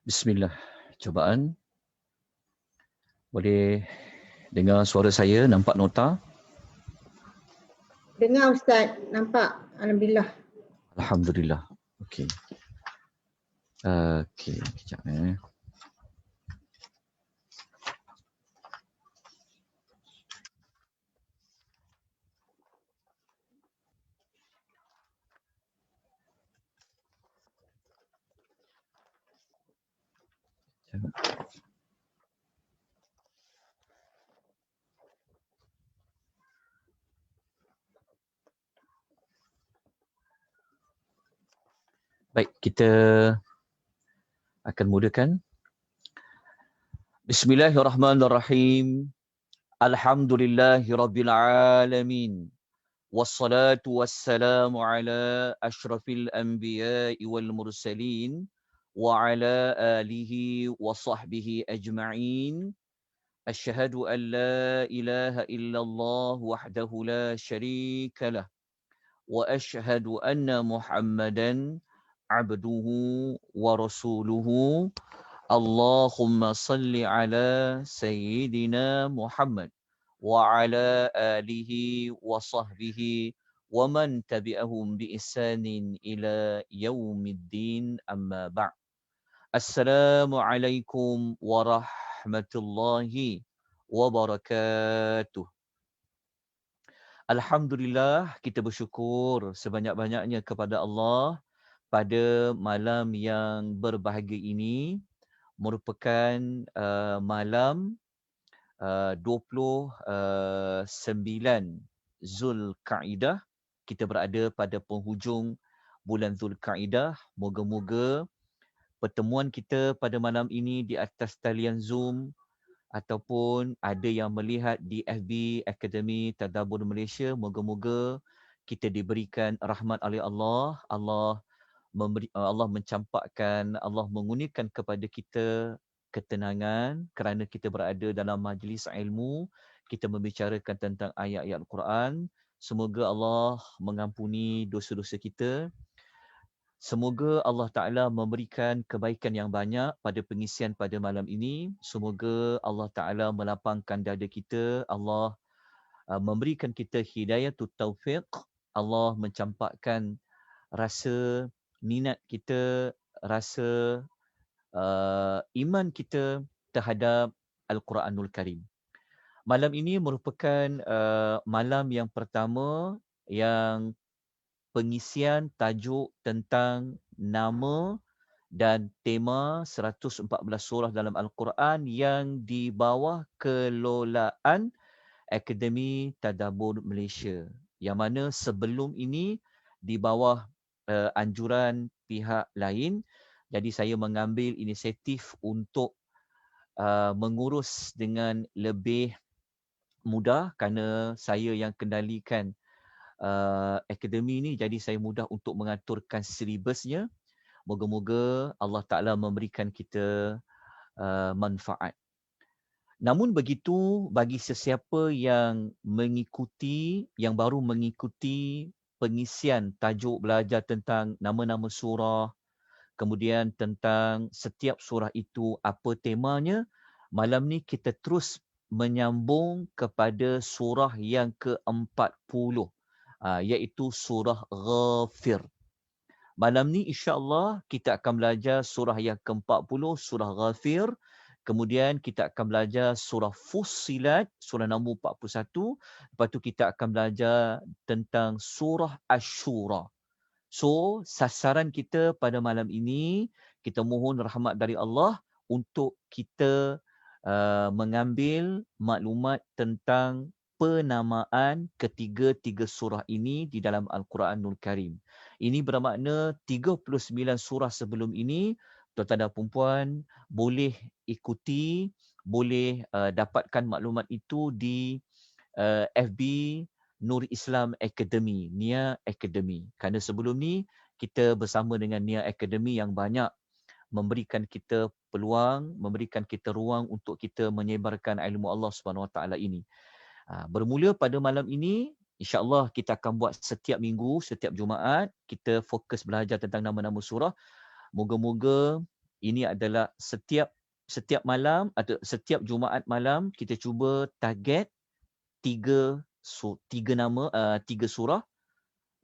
Bismillah. Cubaan. Boleh dengar suara saya, nampak nota? Dengar Ustaz, nampak. Alhamdulillah. Alhamdulillah. Okey. Okey, kejap Baik, kita akan mulakan. Bismillahirrahmanirrahim. Alhamdulillahirabbil alamin. Wassalatu wassalamu ala asyrafil anbiya'i wal mursalin wa ala alihi wa sahbihi ajma'in. Asyhadu an la ilaha illallah wahdahu la syarika lah. Wa asyhadu anna Muhammadan abduhu wa rasuluhu. Allahumma salli ala sayyidina Muhammad wa ala alihi wa sahbihi wa man tabi'ahum bi ihsanin ila yaumiddin, amma ba'd. Assalamualaikum warahmatullahi wabarakatuh. Alhamdulillah, kita bersyukur sebanyak-banyaknya kepada Allah pada malam yang berbahagia ini, merupakan malam 29 Zulkaidah. Kita berada pada penghujung bulan Zulkaidah. Moga-moga pertemuan kita pada malam ini di atas talian Zoom ataupun ada yang melihat di FB Akademi Tadabbur Malaysia, moga-moga kita diberikan rahmat oleh Allah. Allah mencampakkan, Allah mengurniakan kepada kita ketenangan kerana kita berada dalam majlis ilmu, kita membicarakan tentang ayat-ayat Al-Quran. Semoga Allah mengampuni dosa-dosa kita. Semoga Allah Ta'ala memberikan kebaikan yang banyak pada pengisian pada malam ini. Semoga Allah Ta'ala melapangkan dada kita. Allah memberikan kita hidayatut taufiq. Allah mencampakkan rasa minat kita, rasa iman kita terhadap Al-Quranul Karim. Malam ini merupakan malam yang pertama yang pengisian tajuk tentang nama dan tema 114 surah dalam Al-Quran yang di bawah kelolaan Akademi Tadabbur Malaysia, yang mana sebelum ini di bawah anjuran pihak lain. Jadi saya mengambil inisiatif untuk mengurus dengan lebih mudah kerana saya yang kendalikan akademi ini, jadi saya mudah untuk mengaturkan silibusnya. Moga-moga Allah Ta'ala memberikan kita manfaat. Namun begitu, bagi sesiapa yang mengikuti, yang baru mengikuti pengisian tajuk belajar tentang nama-nama surah, kemudian tentang setiap surah itu apa temanya, malam ni kita terus menyambung kepada surah yang ke-40, iaitu surah Ghafir. Malam ni insya-Allah kita akan belajar surah yang ke-40, surah Ghafir. Kemudian kita akan belajar surah Fussilat, surah nombor 41. Lepas tu kita akan belajar tentang surah Asy-Syura. So, sasaran kita pada malam ini, kita mohon rahmat dari Allah untuk kita mengambil maklumat tentang penamaan ketiga-tiga surah ini di dalam Al-Quranul Karim. Ini bermakna 39 surah sebelum ini, tuan-tuan dan puan-puan boleh ikuti, boleh dapatkan maklumat itu di FB Nur Islam Academy, Nia Academy. Kerana sebelum ni kita bersama dengan Nia Academy yang banyak memberikan kita peluang, memberikan kita ruang untuk kita menyebarkan ilmu Allah Subhanahu Wa Taala ini. Bermula pada malam ini, insya-Allah kita akan buat setiap minggu, setiap Jumaat kita fokus belajar tentang nama-nama surah. Moga-moga Ini adalah setiap malam atau setiap Jumaat malam kita cuba target tiga nama, tiga surah.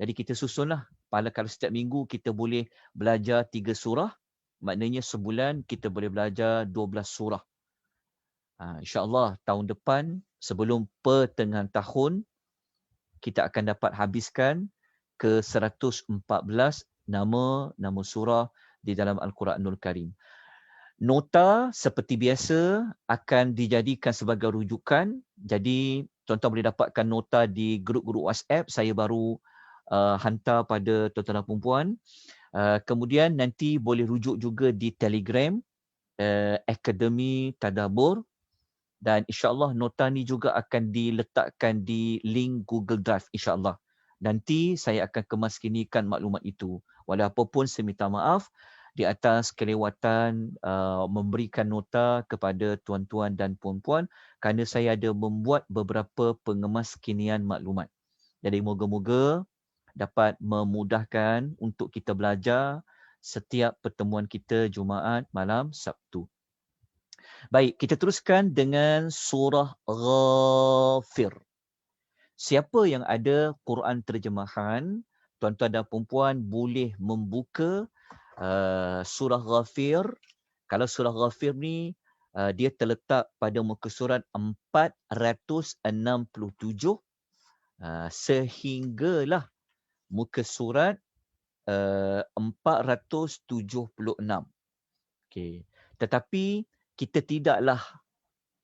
Jadi kita susunlah. Kalau setiap minggu kita boleh belajar 3 surah, maknanya sebulan kita boleh belajar 12 surah. InsyaAllah tahun depan sebelum pertengahan tahun kita akan dapat habiskan ke 114 nama surah di dalam Al-Quranul Karim. Nota seperti biasa akan dijadikan sebagai rujukan. Jadi tuan-tuan boleh dapatkan nota di grup-grup WhatsApp. Saya baru hantar pada tuan-tuan dan puan-puan. Kemudian nanti boleh rujuk juga di Telegram Akademi Tadabbur, dan insyaAllah nota ni juga akan diletakkan di link Google Drive insyaAllah. Nanti saya akan kemaskinikan maklumat itu. Walau apapun saya minta maaf di atas kelewatan memberikan nota kepada tuan-tuan dan puan-puan kerana saya ada membuat beberapa pengemaskinian maklumat. Jadi moga-moga dapat memudahkan untuk kita belajar setiap pertemuan kita Jumaat malam Sabtu. Baik, kita teruskan dengan surah Ghafir. Siapa yang ada Quran terjemahan, tuan-tuan dan puan-puan boleh membuka surah Ghafir. Kalau surah Ghafir ni dia terletak pada muka surat 467 sehinggalah muka surat 476. Okay. Tetapi kita tidaklah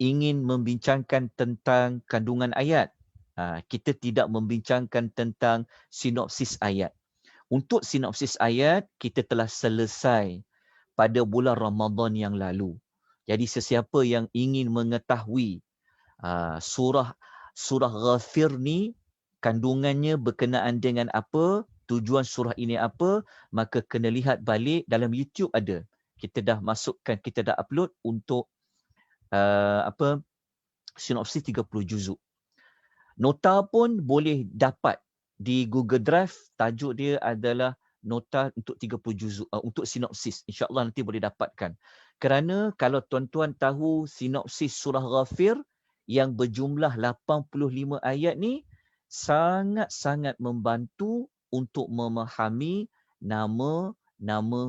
ingin membincangkan tentang kandungan ayat. Kita tidak membincangkan tentang sinopsis ayat. Untuk sinopsis ayat, kita telah selesai pada bulan Ramadan yang lalu. Jadi sesiapa yang ingin mengetahui surah Ghafir ni, kandungannya berkenaan dengan apa, tujuan surah ini apa, maka kena lihat balik dalam YouTube ada. Kita dah masukkan, kita dah upload untuk sinopsis 30 juzuk. Nota pun boleh dapat di Google Drive. Tajuk dia adalah nota untuk 30 juzuk, untuk sinopsis. InsyaAllah nanti boleh dapatkan. Kerana kalau tuan-tuan tahu sinopsis surah Ghafir yang berjumlah 85 ayat ni, sangat-sangat membantu untuk memahami nama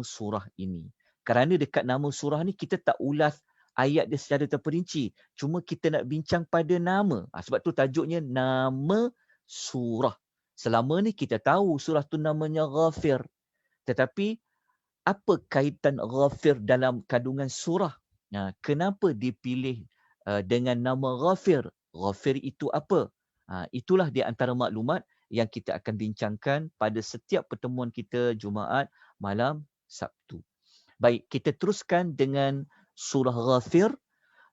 surah ini. Kerana dekat nama surah ni kita tak ulas ayat dia secara terperinci. Cuma kita nak bincang pada nama. Sebab tu tajuknya nama surah. Selama ni kita tahu surah tu namanya Ghafir. Tetapi apa kaitan Ghafir dalam kandungan surah? Kenapa dipilih dengan nama Ghafir? Ghafir itu apa? Itulah di antara maklumat yang kita akan bincangkan pada setiap pertemuan kita Jumaat malam Sabtu. Baik, kita teruskan dengan surah Ghafir.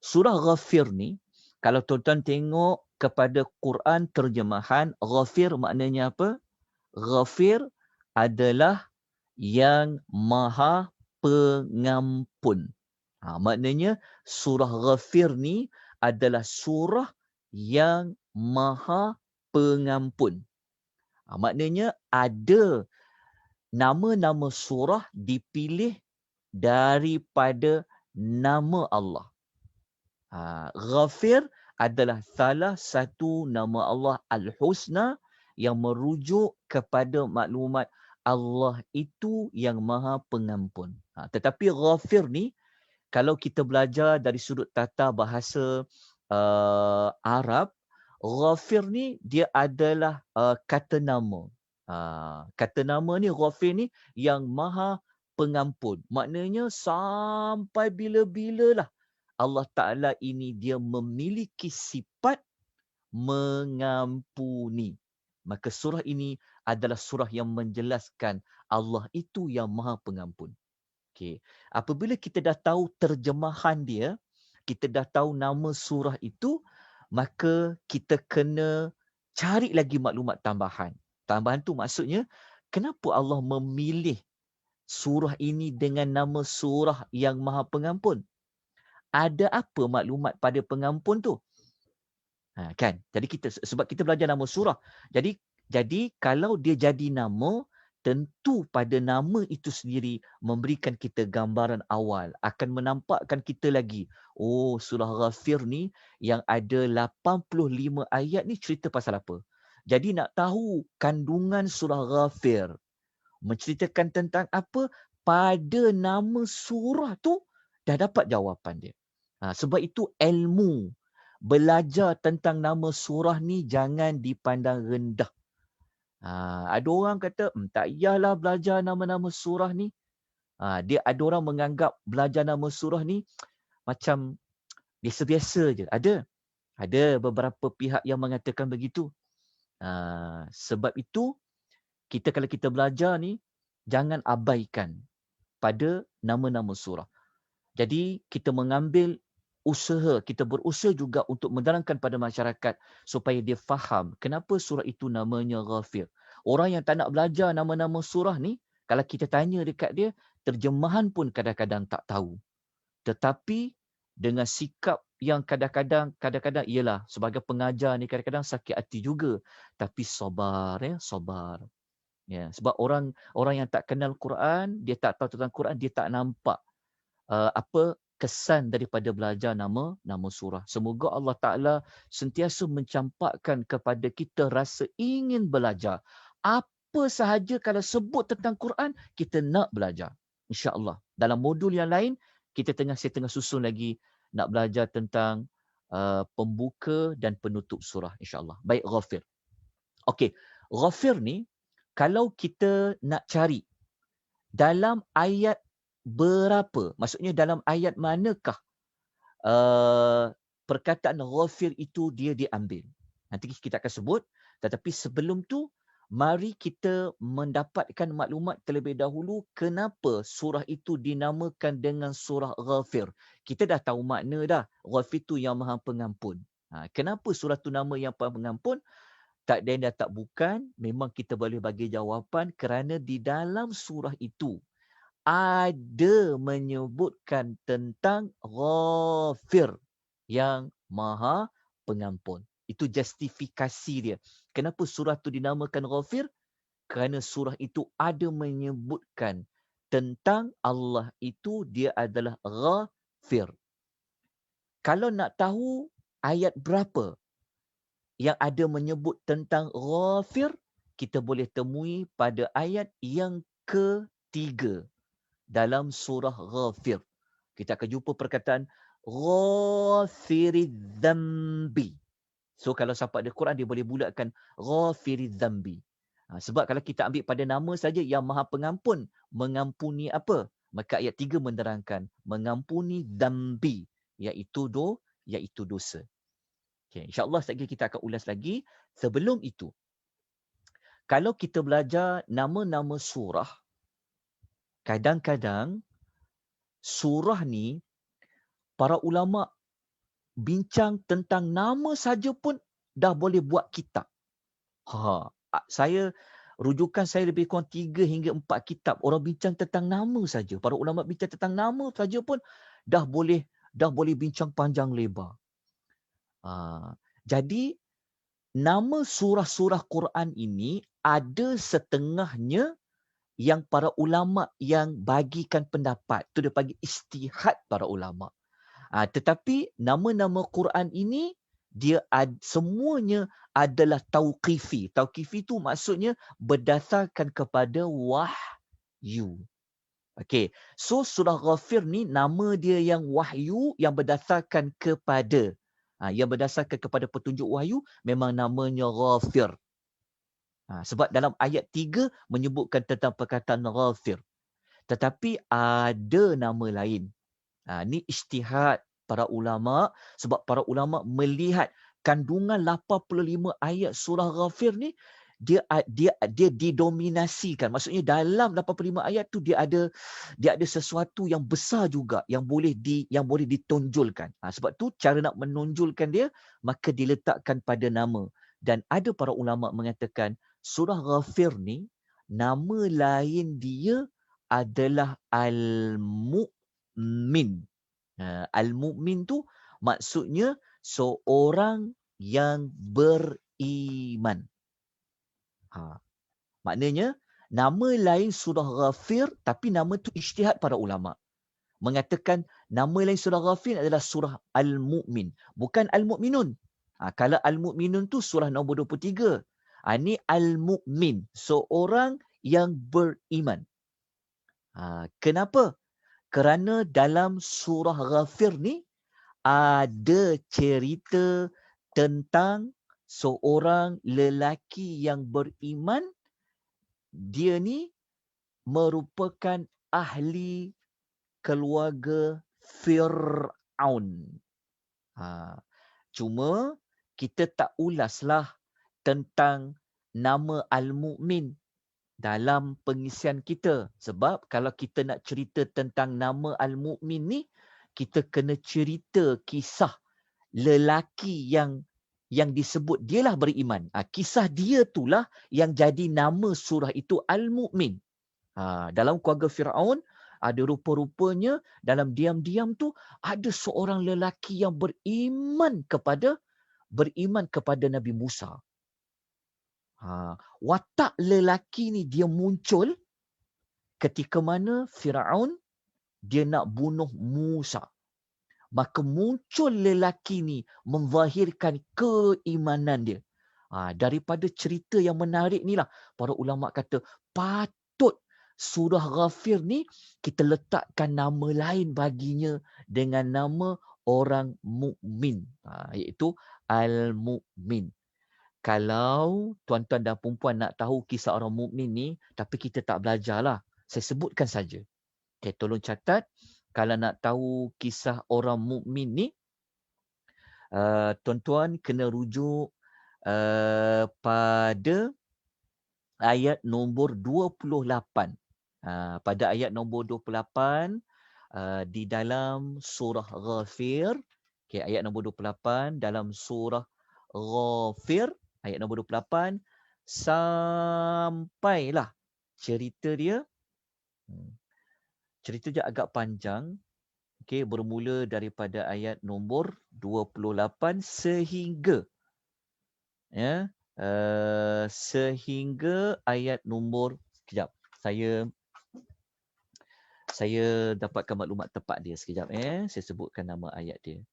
Surah Ghafir ni, kalau tuan-tuan tengok kepada Quran terjemahan, Ghafir maknanya apa? Ghafir adalah yang maha pengampun. Maknanya surah Ghafir ni adalah surah yang maha pengampun. Maknanya ada nama-nama surah dipilih daripada nama Allah. Ghafir adalah salah satu nama Allah Al-Husna yang merujuk kepada maklumat Allah itu yang maha pengampun. Tetapi Ghafir ni, kalau kita belajar dari sudut tata bahasa Arab, Ghafir ni dia adalah kata nama. Kata nama ni Ghafir ni yang maha pengampun. Maknanya sampai bila-bilalah Allah Ta'ala ini dia memiliki sifat mengampuni. Maka surah ini adalah surah yang menjelaskan Allah itu yang maha pengampun. Okay. Apabila kita dah tahu terjemahan dia, kita dah tahu nama surah itu, maka kita kena cari lagi maklumat tambahan. Tambahan tu maksudnya, kenapa Allah memilih surah ini dengan nama surah yang maha pengampun? Ada apa maklumat pada pengampun tu? Kan? Jadi sebab kita belajar nama surah. Jadi kalau dia jadi nama, tentu pada nama itu sendiri memberikan kita gambaran awal, akan menampakkan kita lagi, oh surah Ghafir ni yang ada 85 ayat ni cerita pasal apa. Jadi nak tahu kandungan surah Ghafir menceritakan tentang apa, pada nama surah tu dah dapat jawapan dia. Sebab itu ilmu belajar tentang nama surah ni jangan dipandang rendah. Ada orang kata, tak payahlah belajar nama-nama surah ni. Dia ada orang menganggap belajar nama surah ni macam biasa-biasa je. Ada beberapa pihak yang mengatakan begitu. Sebab itu, kalau kita belajar ni, jangan abaikan pada nama-nama surah. Jadi, kita mengambil usaha, kita berusaha juga untuk menerangkan pada masyarakat supaya dia faham kenapa surah itu namanya Ghafir. Orang yang tak nak belajar nama-nama surah ni, kalau kita tanya dekat dia, terjemahan pun kadang-kadang tak tahu. Tetapi dengan sikap yang kadang-kadang ialah sebagai pengajar ni kadang-kadang sakit hati juga. Tapi sabar, sabar. Ya, sebab orang yang tak kenal Quran, dia tak tahu tentang Quran, dia tak nampak apa kesan daripada belajar nama surah. Semoga Allah Ta'ala sentiasa mencampakkan kepada kita rasa ingin belajar. Apa sahaja kalau sebut tentang Quran, kita nak belajar. InsyaAllah. Dalam modul yang lain, saya tengah susun lagi nak belajar tentang pembuka dan penutup surah. InsyaAllah. Baik, Ghafir. Okey, Ghafir ni, kalau kita nak cari dalam ayat berapa, maksudnya dalam ayat manakah perkataan Ghafir itu dia diambil. Nanti kita akan sebut, tetapi sebelum tu mari kita mendapatkan maklumat terlebih dahulu kenapa surah itu dinamakan dengan surah Ghafir. Kita dah tahu makna dah, Ghafir itu yang Maha Pengampun. Kenapa surah tu nama yang Maha Pengampun? Tak lain dah tak bukan, memang kita boleh bagi jawapan kerana di dalam surah itu ada menyebutkan tentang Ghafir yang Maha Pengampun. Itu justifikasi dia. Kenapa surah itu dinamakan Ghafir? Kerana surah itu ada menyebutkan tentang Allah itu dia adalah Ghafir. Kalau nak tahu ayat berapa yang ada menyebut tentang Ghafir, kita boleh temui pada ayat yang ketiga dalam surah Ghafir. Kita akan jumpa perkataan Ghafiridz Dzambi. So kalau siapa ada Quran, dia boleh bulatkan Ghafiridz Dzambi. Sebab kalau kita ambil pada nama saja yang Maha Pengampun, mengampuni apa? Maka ayat 3 menerangkan mengampuni dzambi, iaitu dosa. Okay, InsyaAllah sekejap kita akan ulas lagi. Sebelum itu, kalau kita belajar nama-nama surah, kadang-kadang surah ni para ulama bincang tentang nama saja pun dah boleh buat kitab. Rujukan saya lebih kurang 3 hingga 4 kitab. Orang bincang tentang nama saja. Para ulama bincang tentang nama saja pun dah boleh bincang panjang lebar. Jadi nama surah-surah Quran ini ada setengahnya yang para ulama yang bagikan pendapat. Itu dia panggil ijtihad para ulama. Tetapi nama-nama Quran ini dia semuanya adalah tauqifi. Tauqifi itu maksudnya berdasarkan kepada wahyu. Okey. So surah Ghafir ni nama dia yang wahyu, yang berdasarkan kepada petunjuk wahyu, memang namanya Ghafir. Sebab dalam ayat 3 menyebutkan tentang perkataan Ghafir. Tetapi ada nama lain. Ini ijtihad para ulama, sebab para ulama melihat kandungan 85 ayat surah Ghafir ni dia didominasikan. Maksudnya dalam 85 ayat tu dia ada sesuatu yang besar juga yang boleh ditonjolkan. Sebab tu cara nak menonjolkan dia, maka diletakkan pada nama. Dan ada para ulama mengatakan surah Ghafir ni nama lain dia adalah Al-Mu'min. Al-Mu'min tu maksudnya seorang yang beriman. Maknanya Nama lain surah Ghafir, tapi nama tu ijtihad para ulama. Mengatakan nama lain surah Ghafir adalah surah Al-Mu'min. Bukan Al-Mu'minun. Kalau Al-Mu'minun tu surah nombor 23. Ini Al-Mu'min. Seorang yang beriman. Kenapa? Kerana dalam surah Ghafir ni ada cerita tentang seorang lelaki yang beriman. Dia ni merupakan ahli keluarga Fir'aun. Cuma kita tak ulaslah tentang nama Al-Mu'min dalam pengisian kita. Sebab kalau kita nak cerita tentang nama Al-Mu'min ni, kita kena cerita kisah lelaki yang disebut dialah beriman. Kisah dia itulah yang jadi nama surah itu Al-Mu'min. Dalam keluarga Fir'aun, ada rupa-rupanya dalam diam-diam tu ada seorang lelaki yang beriman kepada Nabi Musa. Watak lelaki ni dia muncul ketika mana Fir'aun dia nak bunuh Musa. Maka muncul lelaki ni menzahirkan keimanan dia. Daripada cerita yang menarik ni lah, para ulama kata patut surah Ghafir ni kita letakkan nama lain baginya dengan nama orang mukmin, iaitu Al-Mu'min. Kalau tuan-tuan dan puan nak tahu kisah orang mukmin ni, tapi kita tak belajarlah, saya sebutkan saja. Okay, tolong catat. Kalau nak tahu kisah orang mukmin ni, tuan-tuan kena rujuk pada ayat nombor 28. Pada ayat nombor 28 di dalam surah Ghafir. Okay, ayat nombor 28 dalam surah Ghafir, ayat nombor 28 sampailah cerita dia. Cerita dia agak panjang. Okay, bermula daripada ayat nombor 28 sehingga sehingga ayat nombor, sekejap, saya dapatkan maklumat tepat dia sekejap. Saya sebutkan nama ayat dia.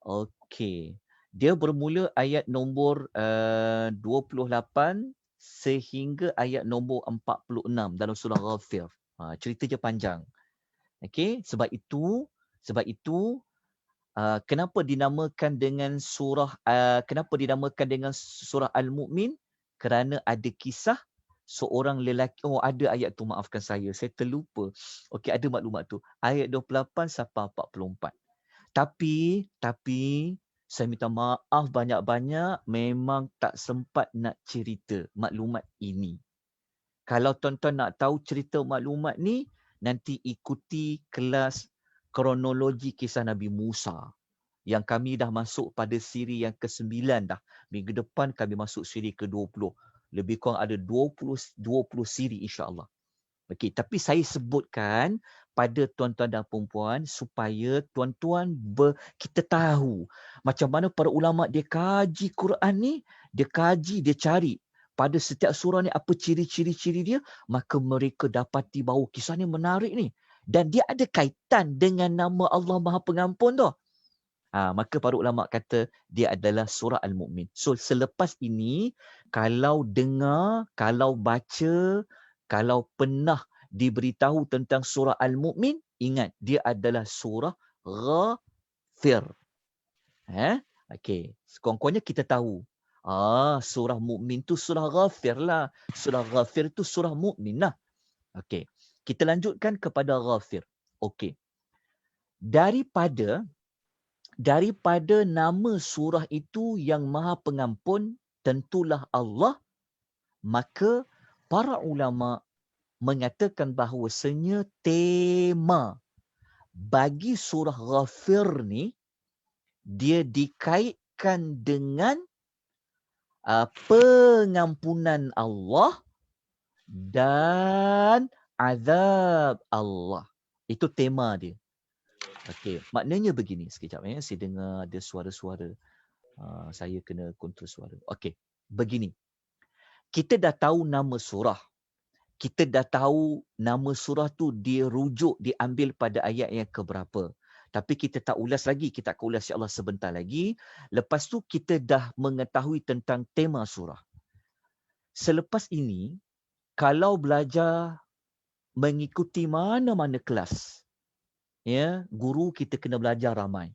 Okey. Dia bermula ayat nombor 28 sehingga ayat nombor 46 dalam surah Ghafir. Cerita je panjang. Okey, sebab itu kenapa dinamakan dengan surah Al-Mu'min? Kerana ada kisah seorang lelaki. Ada ayat tu, maafkan saya terlupa. Okey, ada maklumat tu. Ayat 28 sampai 44. Tapi saya minta maaf banyak-banyak, memang tak sempat nak cerita maklumat ini. Kalau tuan-tuan nak tahu cerita maklumat ni, nanti ikuti kelas kronologi kisah Nabi Musa. Yang kami dah masuk pada siri yang ke-9 dah. Minggu depan kami masuk siri ke-20. Lebih kurang ada 20 siri insya-Allah. Okey, tapi saya sebutkan pada tuan-tuan dan puan-puan supaya tuan-tuan kita tahu macam mana para ulama dia kaji Quran ni, dia kaji, dia cari pada setiap surah ni apa ciri-ciri dia, maka mereka dapati bahawa kisah ni menarik ni dan dia ada kaitan dengan nama Allah Maha Pengampun tu. Maka para ulama kata dia adalah surah Al-Mu'min. So selepas ini kalau dengar, kalau baca, kalau pernah diberitahu tentang surah Al-Mu'min, ingat dia adalah surah Ghafir. Okey, sekurang-kurangnya kita tahu. Surah Mu'min tu surah Ghafir lah. Surah Ghafir tu surah Mu'min lah. Okey, kita lanjutkan kepada Ghafir. Okey. Daripada nama surah itu yang Maha Pengampun, tentulah Allah, maka para ulama mengatakan bahawasanya tema bagi surah Ghafir ni dia dikaitkan dengan pengampunan Allah dan azab Allah. Itu tema dia. Okey, maknanya begini, sekejap saya dengar ada suara-suara. Saya kena kontrol suara. Okey, begini. Kita dah tahu nama surah. kita dah tahu nama surah tu dia rujuk, diambil pada ayat yang keberapa. Tapi kita tak ulas lagi, kita akan ulas insya-Allah sebentar lagi. Lepas tu kita dah mengetahui tentang tema surah. Selepas ini, kalau belajar mengikuti mana-mana kelas, ya, guru kita kena belajar ramai.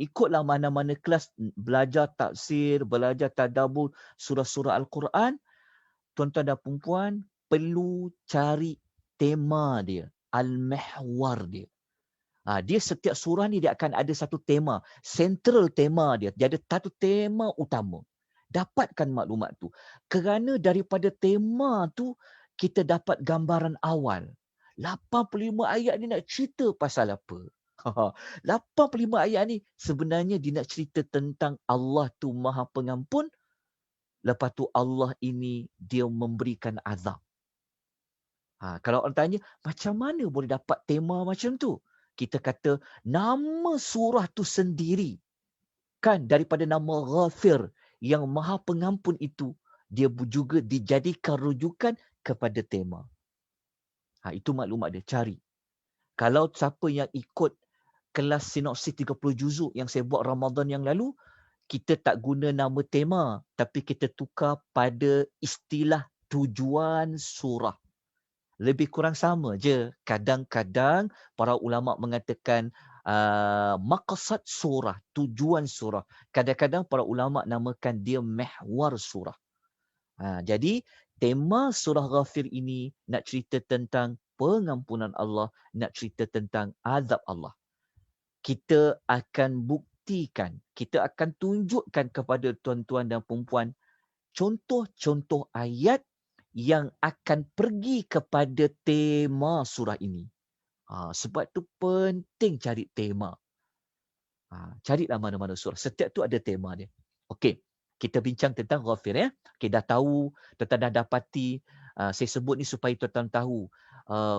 Ikutlah mana-mana kelas belajar tafsir, belajar tadabbur surah-surah Al-Quran, tuan-tuan dan puan-puan perlu cari tema dia, al-mihwar dia. Dia setiap surah ni dia akan ada satu tema, central tema dia. Dia ada satu tema utama. Dapatkan maklumat tu. Kerana daripada tema tu kita dapat gambaran awal. 85 ayat ni nak cerita pasal apa? 85 ayat ni sebenarnya dia nak cerita tentang Allah tu Maha Pengampun. Lepas tu Allah ini dia memberikan azab. Kalau orang tanya, macam mana boleh dapat tema macam tu? Kita kata, nama surah tu sendiri. Kan daripada nama Ghafir, yang Maha Pengampun itu, dia juga dijadikan rujukan kepada tema. Itu maklumat dia, cari. Kalau siapa yang ikut kelas sinopsis 30 juzuk yang saya buat Ramadan yang lalu, kita tak guna nama tema, tapi kita tukar pada istilah tujuan surah. Lebih kurang sama je. Kadang-kadang para ulama mengatakan maqsad surah, tujuan surah. Kadang-kadang para ulama namakan dia mihwar surah. Jadi tema surah Ghafir ini nak cerita tentang pengampunan Allah, nak cerita tentang azab Allah. Kita akan buktikan, kita akan tunjukkan kepada tuan-tuan dan puan-puan contoh-contoh ayat yang akan pergi kepada tema surah ini. Sebab tu penting cari tema. Carilah mana-mana surah. Setiap tu ada tema dia. Okey, kita bincang tentang Ghafir ya. Okey, dah tahu, tuan-tuan dah dapati. Saya sebut ni supaya tuan-tuan tahu.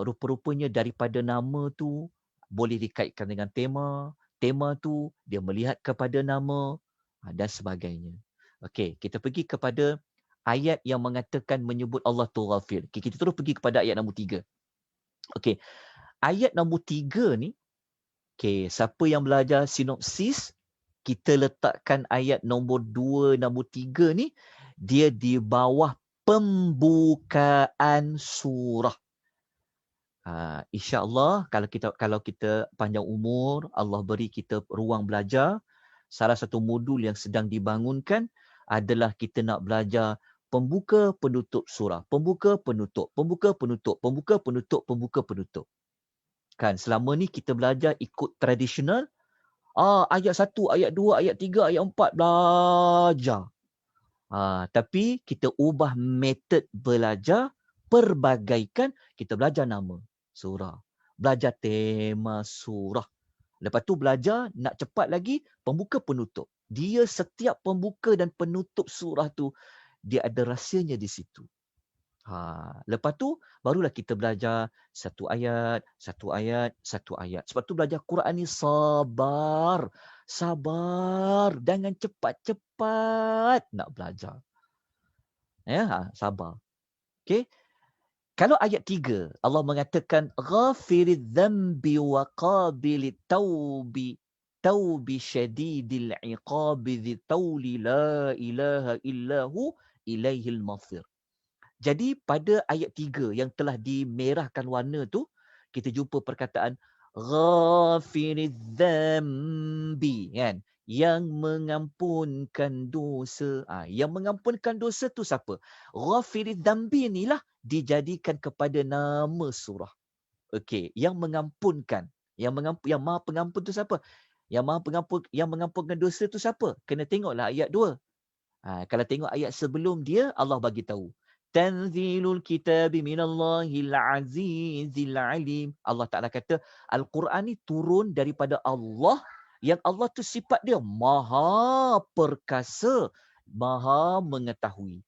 Rupa-rupanya daripada nama tu boleh dikaitkan dengan tema. Tema tu dia melihat kepada nama dan sebagainya. Okey, kita pergi kepada ayat yang mengatakan menyebut Allah tu Ghafir. Okay, kita terus pergi kepada ayat nombor 3. Okey. Ayat nombor 3 ni, siapa yang belajar sinopsis, kita letakkan ayat nombor 2, nombor 3 ni, dia di bawah pembukaan surah. InsyaAllah kalau kita panjang umur, Allah beri kita ruang belajar, salah satu modul yang sedang dibangunkan adalah kita nak belajar pembuka penutup surah. Pembuka penutup, pembuka penutup, pembuka penutup, pembuka penutup. Kan selama ni kita belajar ikut tradisional. Ayat 1, ayat 2, ayat 3, ayat 4 belajar. Tapi kita ubah metod belajar, perbagaikan, kita belajar nama surah. Belajar tema surah. Lepas tu belajar nak cepat lagi pembuka penutup. Dia setiap pembuka dan penutup surah tu dia ada rahsianya di situ. Lepas tu barulah kita belajar satu ayat, satu ayat, satu ayat. Sebab tu belajar Quran ni sabar. Sabar. Jangan cepat-cepat nak belajar. Sabar. Okey. Kalau ayat 3, Allah mengatakan ghafiridz dzambi wa qabilit taubi syadidil iqabi dzi tauli la ilaha illahu ilaihil masir. Jadi pada ayat 3 yang telah dimerahkan warna tu, kita jumpa perkataan ghafiridz dzambi, kan? Yang mengampunkan dosa. Yang mengampunkan dosa tu siapa? Ghafiridz dzambi inilah dijadikan kepada nama surah. Okey, yang mengampunkan. Yang Maha Pengampun tu siapa? Yang mengampunkan dosa tu siapa? Kena tengoklah ayat 2. Kalau tengok ayat sebelum dia, Allah bagi tahu. Tanzilul kitabi minallahil azizil alim. Allah Ta'ala kata, Al-Quran ni turun daripada Allah, yang Allah tu sifat dia maha perkasa, maha mengetahui.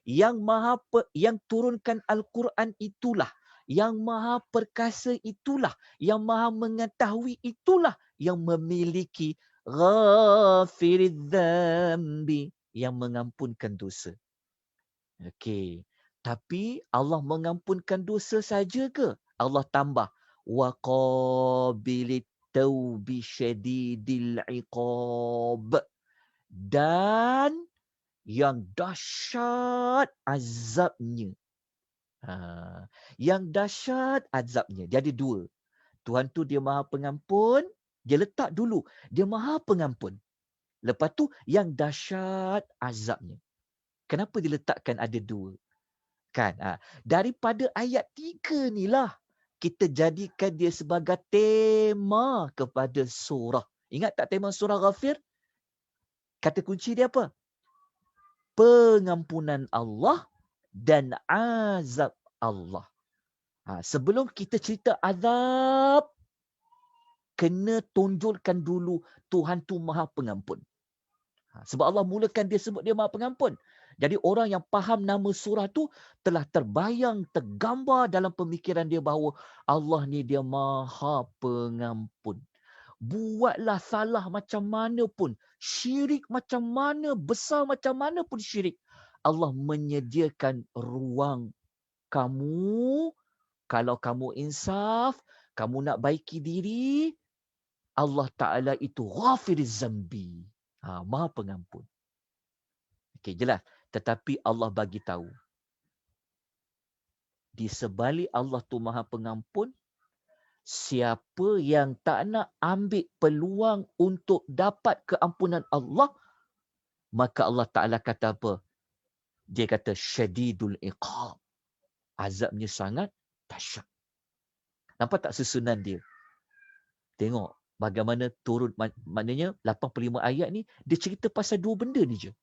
Yang turunkan Al-Quran itulah, yang maha perkasa itulah, yang maha mengetahui itulah, yang memiliki ghafiridz dzambi, yang mengampunkan dosa. Okey. Tapi Allah mengampunkan dosa saja ke? Allah tambah wa qabilit taubi syadidil iqab, dan yang dahsyat azabnya. Yang dahsyat azabnya. Dia ada dua. Tuhan tu dia Maha Pengampun, dia letak dulu dia Maha Pengampun. Lepas tu yang dahsyat azabnya. Kenapa diletakkan ada dua? Kan? Daripada ayat 3 ni lah kita jadikan dia sebagai tema kepada surah. Ingat tak tema surah Ghafir? Kata kunci dia apa? Pengampunan Allah dan azab Allah. Sebelum kita cerita azab, kena tonjolkan dulu Tuhan tu Maha Pengampun. Sebab Allah mulakan dia sebut dia Maha Pengampun. Jadi orang yang faham nama surah tu telah terbayang, tergambar dalam pemikiran dia bahawa Allah ni dia Maha Pengampun. Buatlah salah macam mana pun, syirik macam mana, besar macam mana pun syirik, Allah menyediakan ruang kamu, kalau kamu insaf, kamu nak baiki diri, Allah Ta'ala itu ghafiriz zambi. Maha Pengampun. Okey, jelas. Tetapi Allah bagi tahu, di sebalik Allah tu Maha Pengampun, siapa yang tak nak ambil peluang untuk dapat keampunan Allah, maka Allah Ta'ala kata apa? Dia kata syadidul iqab. Azabnya sangat dahsyat. Nampak tak susunan dia? Tengok bagaimana turun, maknanya 85 ayat ni dia cerita pasal dua benda ni je.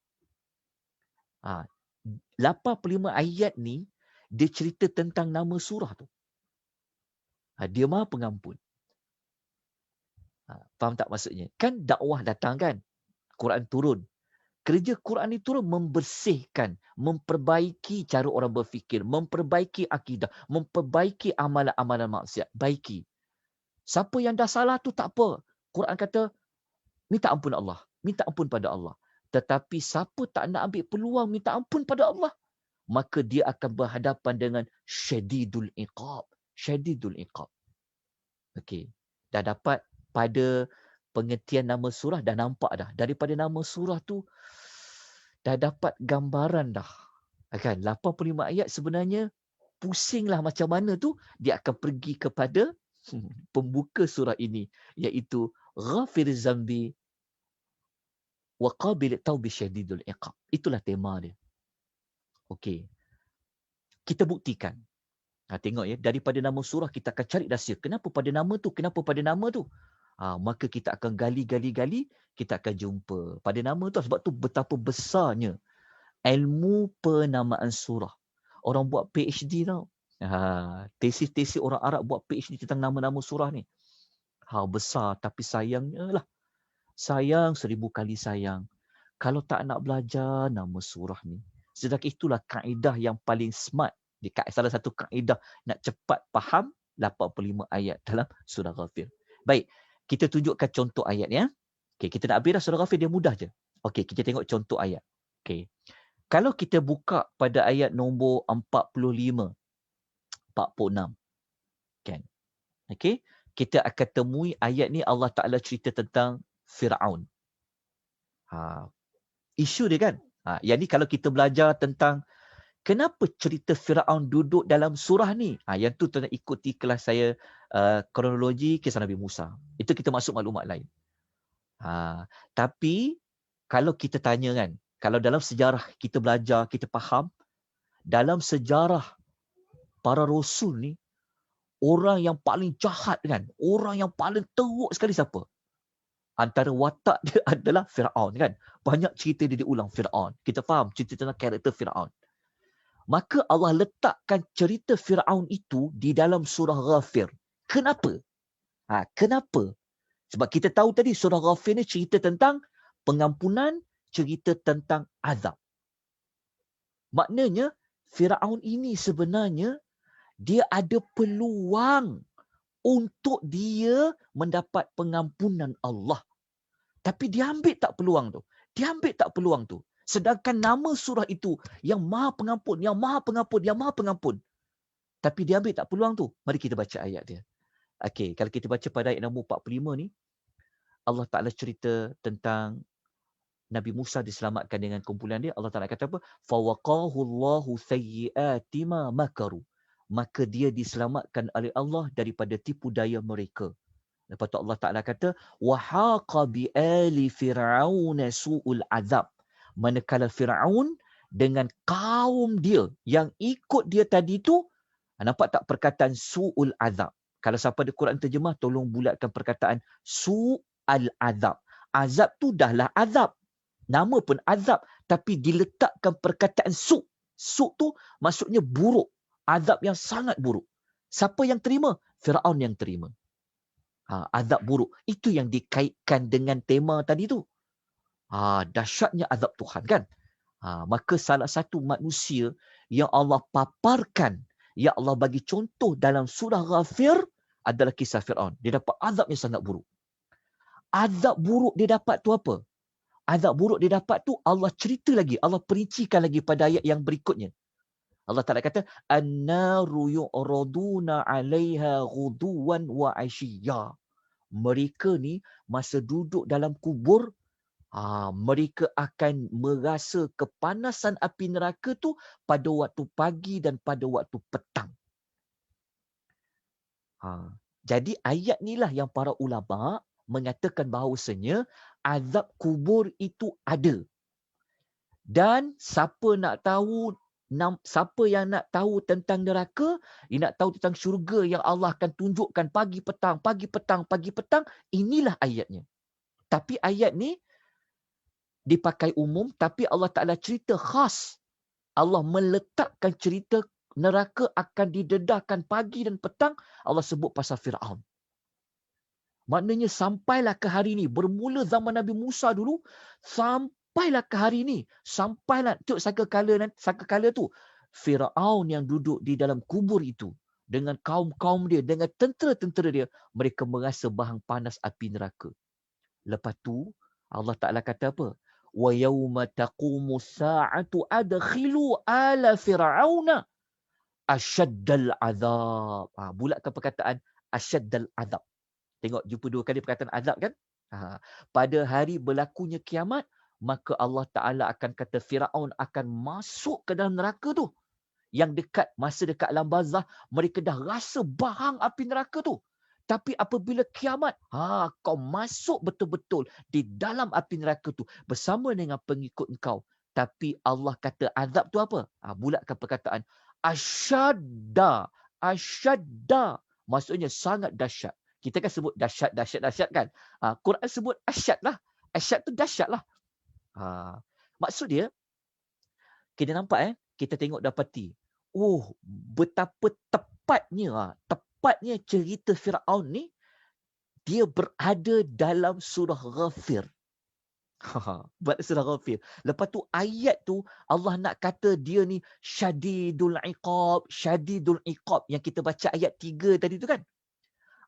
85 ayat ni dia cerita tentang nama surah tu. Dia Maha Pengampun. Faham tak maksudnya? Kan dakwah datang kan? Quran turun. Kerja Quran ni turun membersihkan, memperbaiki cara orang berfikir, memperbaiki akidah, memperbaiki amalan-amalan maksiat. Baiki. Siapa yang dah salah tu tak apa. Quran kata, minta ampun Allah. Minta ampun pada Allah. Tetapi siapa tak nak ambil peluang minta ampun pada Allah, maka dia akan berhadapan dengan syadidul iqab. Syadidul iqab. Okey. Dah dapat pada pengertian nama surah, dah nampak dah. Daripada nama surah tu, dah dapat gambaran dah. Kan? 85 ayat sebenarnya pusinglah macam mana tu, dia akan pergi kepada pembuka surah ini, iaitu Ghafiriz zambi wa qabilit taubi syadidul iqab. Itulah tema dia. Okey. Kita buktikan. Tengok ya, daripada nama surah kita akan cari rahsia. Kenapa pada nama tu? Kenapa pada nama tu? Maka kita akan gali, kita akan jumpa pada nama tu. Sebab tu betapa besarnya ilmu penamaan surah. Orang buat PhD tau. Tesis-tesis orang Arab buat PhD tentang nama-nama surah ni. Besar, tapi sayangnya lah. Sayang 1000 kali sayang. Kalau tak nak belajar nama surah ni. Sedangkan itulah kaedah yang paling smart. Salah satu kaedah nak cepat faham 85 ayat dalam surah Ghafir. Baik, kita tunjukkan contoh ayat ya. Okay, kita nak habis dah surah Ghafir, dia mudah je. Okey, kita tengok contoh ayat. Okey. Kalau kita buka pada ayat nombor 45, 46. Kan? Okey, kita akan temui ayat ni Allah Ta'ala cerita tentang Fir'aun. Isu dia kan? Yang ni kalau kita belajar tentang kenapa cerita Fir'aun duduk dalam surah ni? Yang tu tuan ikuti kelas saya kronologi kisah Nabi Musa. Itu kita masuk maklumat lain. Tapi kalau kita tanya kan, kalau dalam sejarah kita belajar, kita faham, dalam sejarah para rasul ni, orang yang paling jahat kan, orang yang paling teruk sekali siapa? Antara watak dia adalah Fir'aun kan. Banyak cerita dia diulang Fir'aun. Kita faham cerita tentang karakter Fir'aun. Maka Allah letakkan cerita Fir'aun itu di dalam surah Ghafir. Kenapa? Kenapa? Sebab kita tahu tadi surah Ghafir ni cerita tentang pengampunan, cerita tentang azab. Maknanya Fir'aun ini sebenarnya dia ada peluang untuk dia mendapat pengampunan Allah. Tapi dia ambil tak peluang tu? Dia ambil tak peluang tu? Sedangkan nama surah itu yang Maha Pengampun, yang Maha Pengampun, yang Maha Pengampun. Tapi dia ambil tak peluang tu. Mari kita baca ayat dia. Okey, kalau kita baca pada ayat nombor 45 ni, Allah Ta'ala cerita tentang Nabi Musa diselamatkan dengan kumpulan dia. Allah Ta'ala kata apa? فَوَقَاهُ اللَّهُ سَيِّئَاتِ مَا مَكَرُوا. Maka dia diselamatkan oleh Allah daripada tipu daya mereka. Lepas tu Allah Ta'ala kata, وَحَاقَ بِآلِ فِرْعَوْنَ سُوءُ الْعَذَابِ. Manakala Fir'aun dengan kaum dia yang ikut dia tadi tu, nampak tak perkataan su'ul azab? Kalau siapa ada Quran terjemah, tolong bulatkan perkataan su'al azab. Azab tu dahlah azab. Nama pun azab. Tapi diletakkan perkataan su'. Su' tu maksudnya buruk. Azab yang sangat buruk. Siapa yang terima? Fir'aun yang terima. Azab buruk. Itu yang dikaitkan dengan tema tadi tu. Dahsyatnya azab Tuhan kan? Maka salah satu manusia yang Allah paparkan, yang Allah bagi contoh dalam surah Ghafir adalah kisah Fir'aun. Dia dapat azab yang sangat buruk. Azab buruk dia dapat tu apa? Azab buruk dia dapat tu Allah cerita lagi, Allah perincikan lagi pada ayat yang berikutnya. Allah Ta'ala kata, An-naru yu'raduna 'alaiha ghuduwan wa 'ashiyya. Mereka ni masa duduk dalam kubur, mereka akan merasa kepanasan api neraka tu pada waktu pagi dan pada waktu petang. Jadi ayat inilah yang para ulama mengatakan bahawasanya azab kubur itu ada. Dan siapa yang nak tahu tentang neraka, dia nak tahu tentang syurga yang Allah akan tunjukkan pagi petang, inilah ayatnya. Tapi ayat ni dipakai umum, tapi Allah Ta'ala cerita khas. Allah meletakkan cerita neraka akan didedahkan pagi dan petang, Allah sebut pasal Fir'aun. Maknanya sampailah ke hari ini, bermula zaman Nabi Musa dulu, sampailah ke hari ini, sampailah, sangkakala tu, Fir'aun yang duduk di dalam kubur itu, dengan kaum-kaum dia, dengan tentera-tentera dia, mereka merasa bahang panas api neraka. Lepas tu, Allah Ta'ala kata apa? وَيَوْمَ تَقُومُ السَّاعَةُ أَدْخِلُوا آلَ فِرْعَوْنَ أَشَدَّ الْعَذَابِ. Bulatkan perkataan أَشَدَّ الْعَذَابِ. Tengok, jumpa dua kali perkataan azab kan? Pada hari berlakunya kiamat, maka Allah Ta'ala akan kata Fir'aun akan masuk ke dalam neraka tu. Yang masa dekat alam barzah, mereka dah rasa bahang api neraka tu. Tapi apabila kiamat, kau masuk betul-betul di dalam api neraka tu bersama dengan pengikut engkau. Tapi Allah kata azab tu apa? Bulatkan perkataan asyadda. Asyadda maksudnya sangat dahsyat. Kita kan sebut dahsyat kan? Quran sebut asyad lah. Asyad tu dahsyat lah. Maksud dia, kita nampak kita tengok dapati. Betapa tepatnya cerita Fir'aun ni, dia berada dalam surah Ghafir. Surah Ghafir. Lepas tu ayat tu Allah nak kata dia ni syadidul iqab yang kita baca ayat 3 tadi tu kan.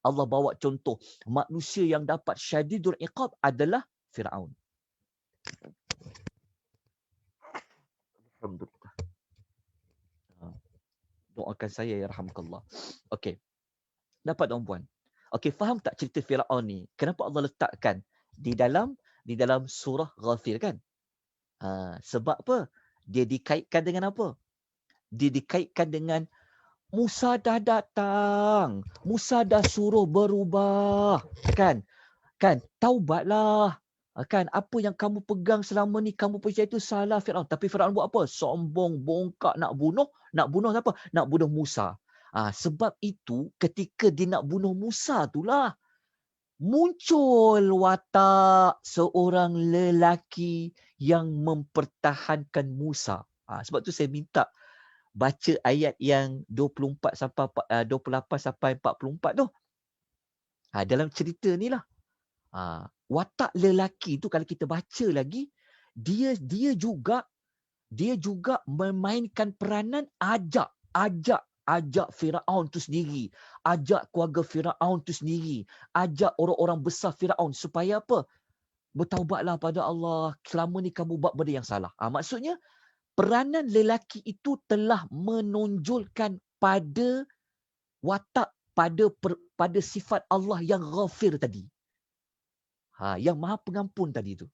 Allah bawa contoh manusia yang dapat syadidul iqab adalah Fir'aun. Alhamdulillah. Doakan saya ya rahmatullah. Okey. Dapat tuan-puan. Okey, faham tak cerita Fir'aun ni? Kenapa Allah letakkan di dalam surah Ghafir kan? Sebab apa? Dia dikaitkan dengan apa? Dia dikaitkan dengan Musa dah datang. Musa dah suruh berubah. Kan? Taubatlah. Kan? Apa yang kamu pegang selama ni, kamu percaya itu salah Fir'aun. Tapi Fir'aun buat apa? Sombong, bongkak, nak bunuh siapa? Nak bunuh Musa. Sebab itu ketika dia nak bunuh Musa itulah muncul watak seorang lelaki yang mempertahankan Musa. Sebab tu saya minta baca ayat yang 28 sampai 44 tu. Dalam cerita ni lah. Watak lelaki tu kalau kita baca lagi, dia juga memainkan peranan ajak Firaun tu sendiri, ajak keluarga Firaun tu sendiri, ajak orang-orang besar Firaun supaya apa? bertaubatlah pada Allah. Selama ni kamu buat benda yang salah. Maksudnya, peranan lelaki itu telah menonjolkan pada watak, pada sifat Allah yang ghafir tadi. Yang maha pengampun tadi tu.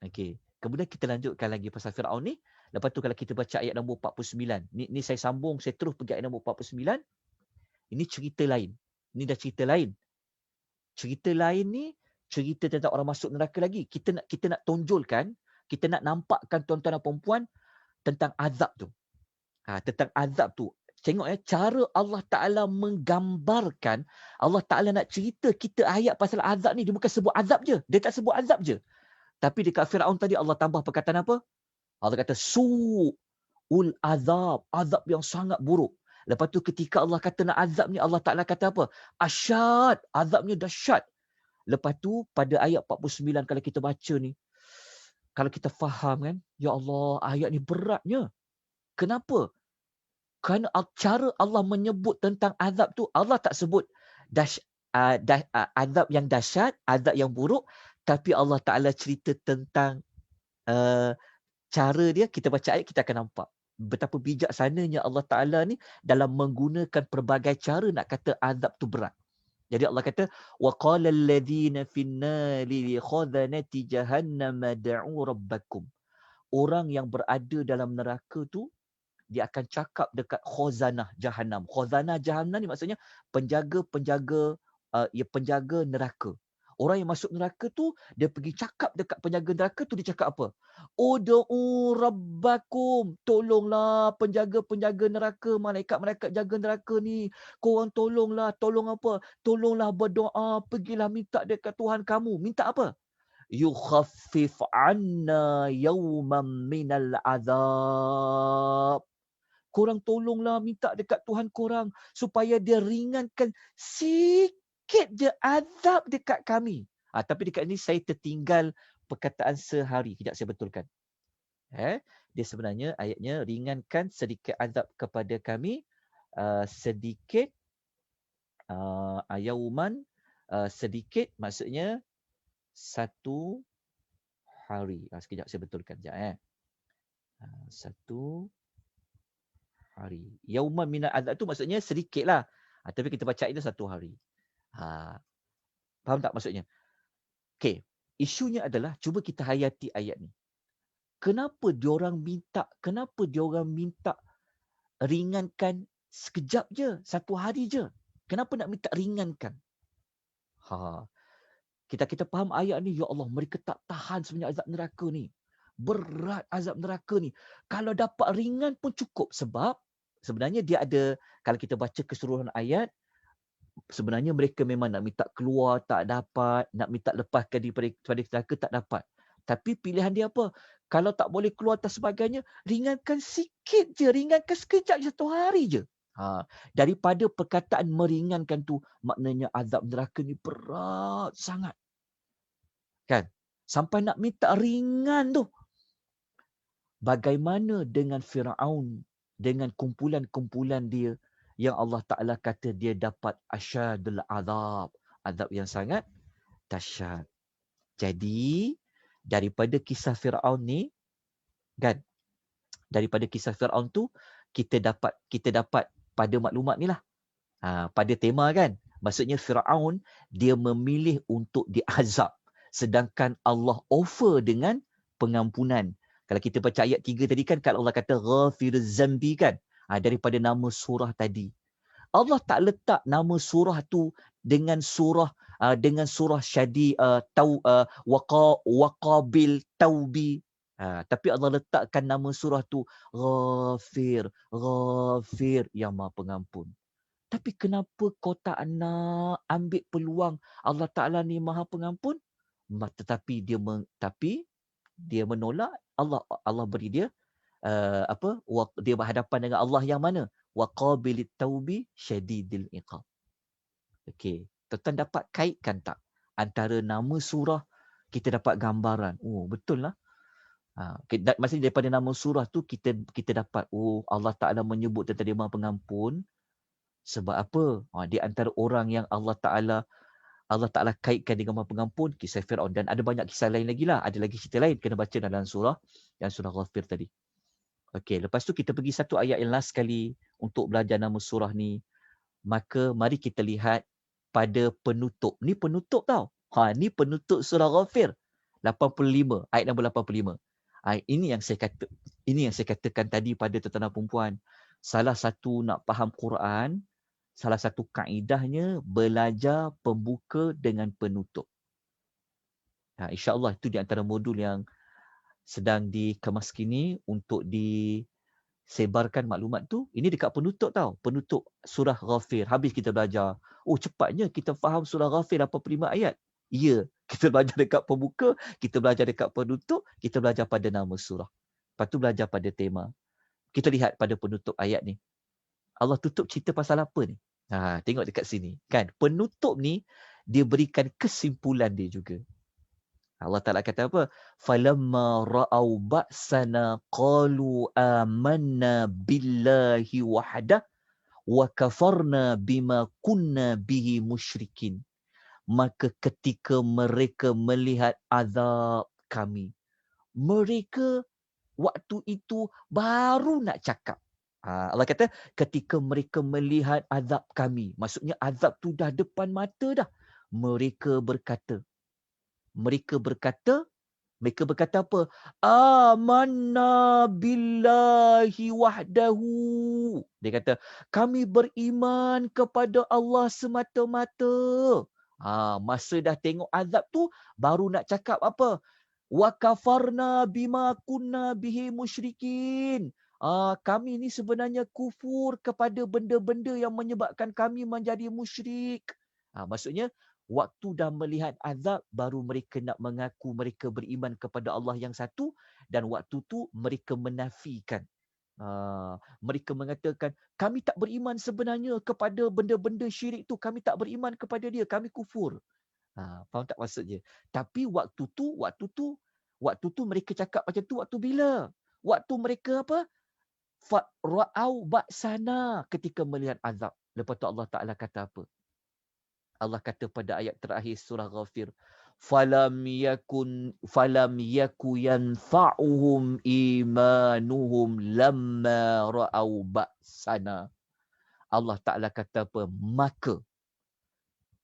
Okey. Kemudian kita lanjutkan lagi pasal Firaun ni. Lepas tu kalau kita baca ayat nombor 49. Ni saya sambung, saya terus pergi ayat nombor 49. Ini cerita lain. Ini dah cerita lain. Cerita lain ni cerita tentang orang masuk neraka lagi. Kita nak tonjolkan, kita nak nampakkan tuan-tuan dan puan-puan tentang azab tu. Tentang azab tu. Tengok cara Allah Ta'ala menggambarkan, Allah Ta'ala nak cerita kita ayat pasal azab ni, dia bukan sebut azab je. Dia tak sebut azab je. Tapi dekat Firaun tadi Allah tambah perkataan apa? Allah kata su'ul azab. Azab yang sangat buruk. Lepas tu ketika Allah kata nak azab ni, Allah Ta'ala kata apa? Asyad. Azabnya dahsyat. Lepas tu pada ayat 49 kalau kita baca ni, kalau kita faham kan, ya Allah, ayat ni beratnya. Kenapa? Kerana cara Allah menyebut tentang azab tu, Allah tak sebut azab yang dahsyat, azab yang buruk, tapi Allah Ta'ala cerita tentang cara dia. Kita baca ayat, kita akan nampak betapa bijaksananya Allah Ta'ala ni dalam menggunakan pelbagai cara nak kata azab tu berat. Jadi Allah kata, وَقَالَ الَّذِينَ فِي النَّارِ لِخَزَنَةِ جَهَنَّمَ دَعُوا رَبَّكُمْ. Orang yang berada dalam neraka tu, dia akan cakap dekat khazanah Jahannam. Khazanah Jahannam ni maksudnya penjaga-penjaga, penjaga neraka. Orang yang masuk neraka tu, dia pergi cakap dekat penjaga neraka tu, dia cakap apa? Ud'u rabbakum. Tolonglah penjaga-penjaga neraka, malaikat-malaikat jaga neraka ni. Korang tolonglah. Tolong apa? Tolonglah berdoa. Pergilah minta dekat Tuhan kamu. Minta apa? Yukhaffif anna yawman minal azab. Korang tolonglah minta dekat Tuhan korang supaya dia ringankan sikit je azab dekat kami. Tapi dekat ni saya tertinggal perkataan sehari. Sekejap saya betulkan. Dia sebenarnya ayatnya ringankan sedikit azab kepada kami. Sedikit yauman, sedikit maksudnya satu hari. Sekejap saya betulkan. Satu hari. Yauman minal azab tu maksudnya sedikit lah. Tapi kita baca itu satu hari. Faham tak maksudnya? Okey. Isunya adalah, cuba kita hayati ayat ni. Kenapa diorang minta ringankan sekejap je, satu hari je? Kenapa nak minta ringankan? Kita faham ayat ni, ya Allah, mereka tak tahan sebenarnya azab neraka ni. Berat azab neraka ni. Kalau dapat ringan pun cukup, sebab sebenarnya dia ada, kalau kita baca keseluruhan ayat, sebenarnya mereka memang nak minta keluar, tak dapat. Nak minta lepaskan daripada neraka, tak dapat. Tapi pilihan dia apa? Kalau tak boleh keluar dan sebagainya, ringankan sikit je. Ringankan sekejap je, satu hari je. Daripada perkataan meringankan tu, maknanya azab neraka ni berat sangat. Kan? Sampai nak minta ringan tu. Bagaimana dengan Firaun, dengan kumpulan-kumpulan dia yang Allah Ta'ala kata dia dapat asyadul azab. Azab yang sangat dahsyat. Jadi, daripada kisah Firaun ni, kan? Daripada kisah Firaun tu, kita dapat pada maklumat ni lah. Pada tema kan. Maksudnya Firaun, dia memilih untuk diazab. Sedangkan Allah offer dengan pengampunan. Kalau kita baca ayat 3 tadi kan, kalau Allah kata ghafiruz zambi kan, daripada nama surah tadi. Allah tak letak nama surah tu dengan surah syadi waqabil taubi. Tapi Allah letakkan nama surah tu Ghafir yang Maha Pengampun. Tapi kenapa kau tak nak ambil peluang Allah Ta'ala ni Maha Pengampun? Tetapi dia menolak. Allah beri dia dia berhadapan dengan Allah yang mana? Waqabilit taubi syadidil iqab. Okey, tuan dapat kaitkan tak antara nama surah, kita dapat gambaran. Oh, betul lah. Maksudnya daripada nama surah tu kita dapat Allah Ta'ala menyebut tentang dia Maha Pengampun. Sebab apa? Di antara orang yang Allah Ta'ala Allah Ta'ala kaitkan dengan Maha Pengampun, kisah Fir'aun. Dan ada banyak kisah lain lagi lah. Ada lagi cerita lain kena baca dalam surah Ghafir tadi. Okey, lepas tu kita pergi satu ayat yang last sekali untuk belajar nama surah ni. Maka mari kita lihat pada penutup. Ni penutup tau. Ni penutup surah Ghafir. 85, ayat nombor 85. Ini yang saya katakan tadi pada tuan-tuan dan puan-puan. Salah satu nak faham Quran, salah satu kaedahnya belajar pembuka dengan penutup. InsyaAllah itu di antara modul yang sedang dikemas kini untuk disebarkan maklumat tu. Ini dekat penutup tau. Penutup surah Ghafir. Habis kita belajar. Oh, cepatnya kita faham surah Ghafir 85 ayat. Ya, kita belajar dekat pembuka, kita belajar dekat penutup, kita belajar pada nama surah. Lepas tu belajar pada tema. Kita lihat pada penutup ayat ni. Allah tutup cerita pasal apa ni? Tengok dekat sini. Kan? Penutup ni, dia berikan kesimpulan dia juga. Allah Ta'ala kata apa? Falamma ra'au ba'sana qalu amanna billahi wahdah wa kafarna bima kunna bihi musyrikin. Maka ketika mereka melihat azab kami, mereka waktu itu baru nak cakap. Allah kata ketika mereka melihat azab kami, maksudnya azab tu dah depan mata dah. Mereka berkata apa? Amanna billahi wahdahu. Dia kata, kami beriman kepada Allah semata-mata. Masa dah tengok azab tu, baru nak cakap apa? Wa kafarna bima kunna bihi musyrikin. Kami ni sebenarnya kufur kepada benda-benda yang menyebabkan kami menjadi musyrik. Maksudnya, waktu dah melihat azab, baru mereka nak mengaku mereka beriman kepada Allah yang satu, dan waktu tu mereka menafikan. Mereka mengatakan, kami tak beriman sebenarnya kepada benda-benda syirik tu. Kami tak beriman kepada dia. Kami kufur. Faham tak maksudnya? Tapi waktu tu mereka cakap macam tu waktu bila? Waktu mereka apa? Ra'au ba'sana, ketika melihat azab. Lepas tu Allah Ta'ala kata apa? Allah kata pada ayat terakhir surah Ghafir, falam yaku yanfa'uhum imanuhum lamma ra'au ba'sana. Allah Ta'ala kata apa? Maka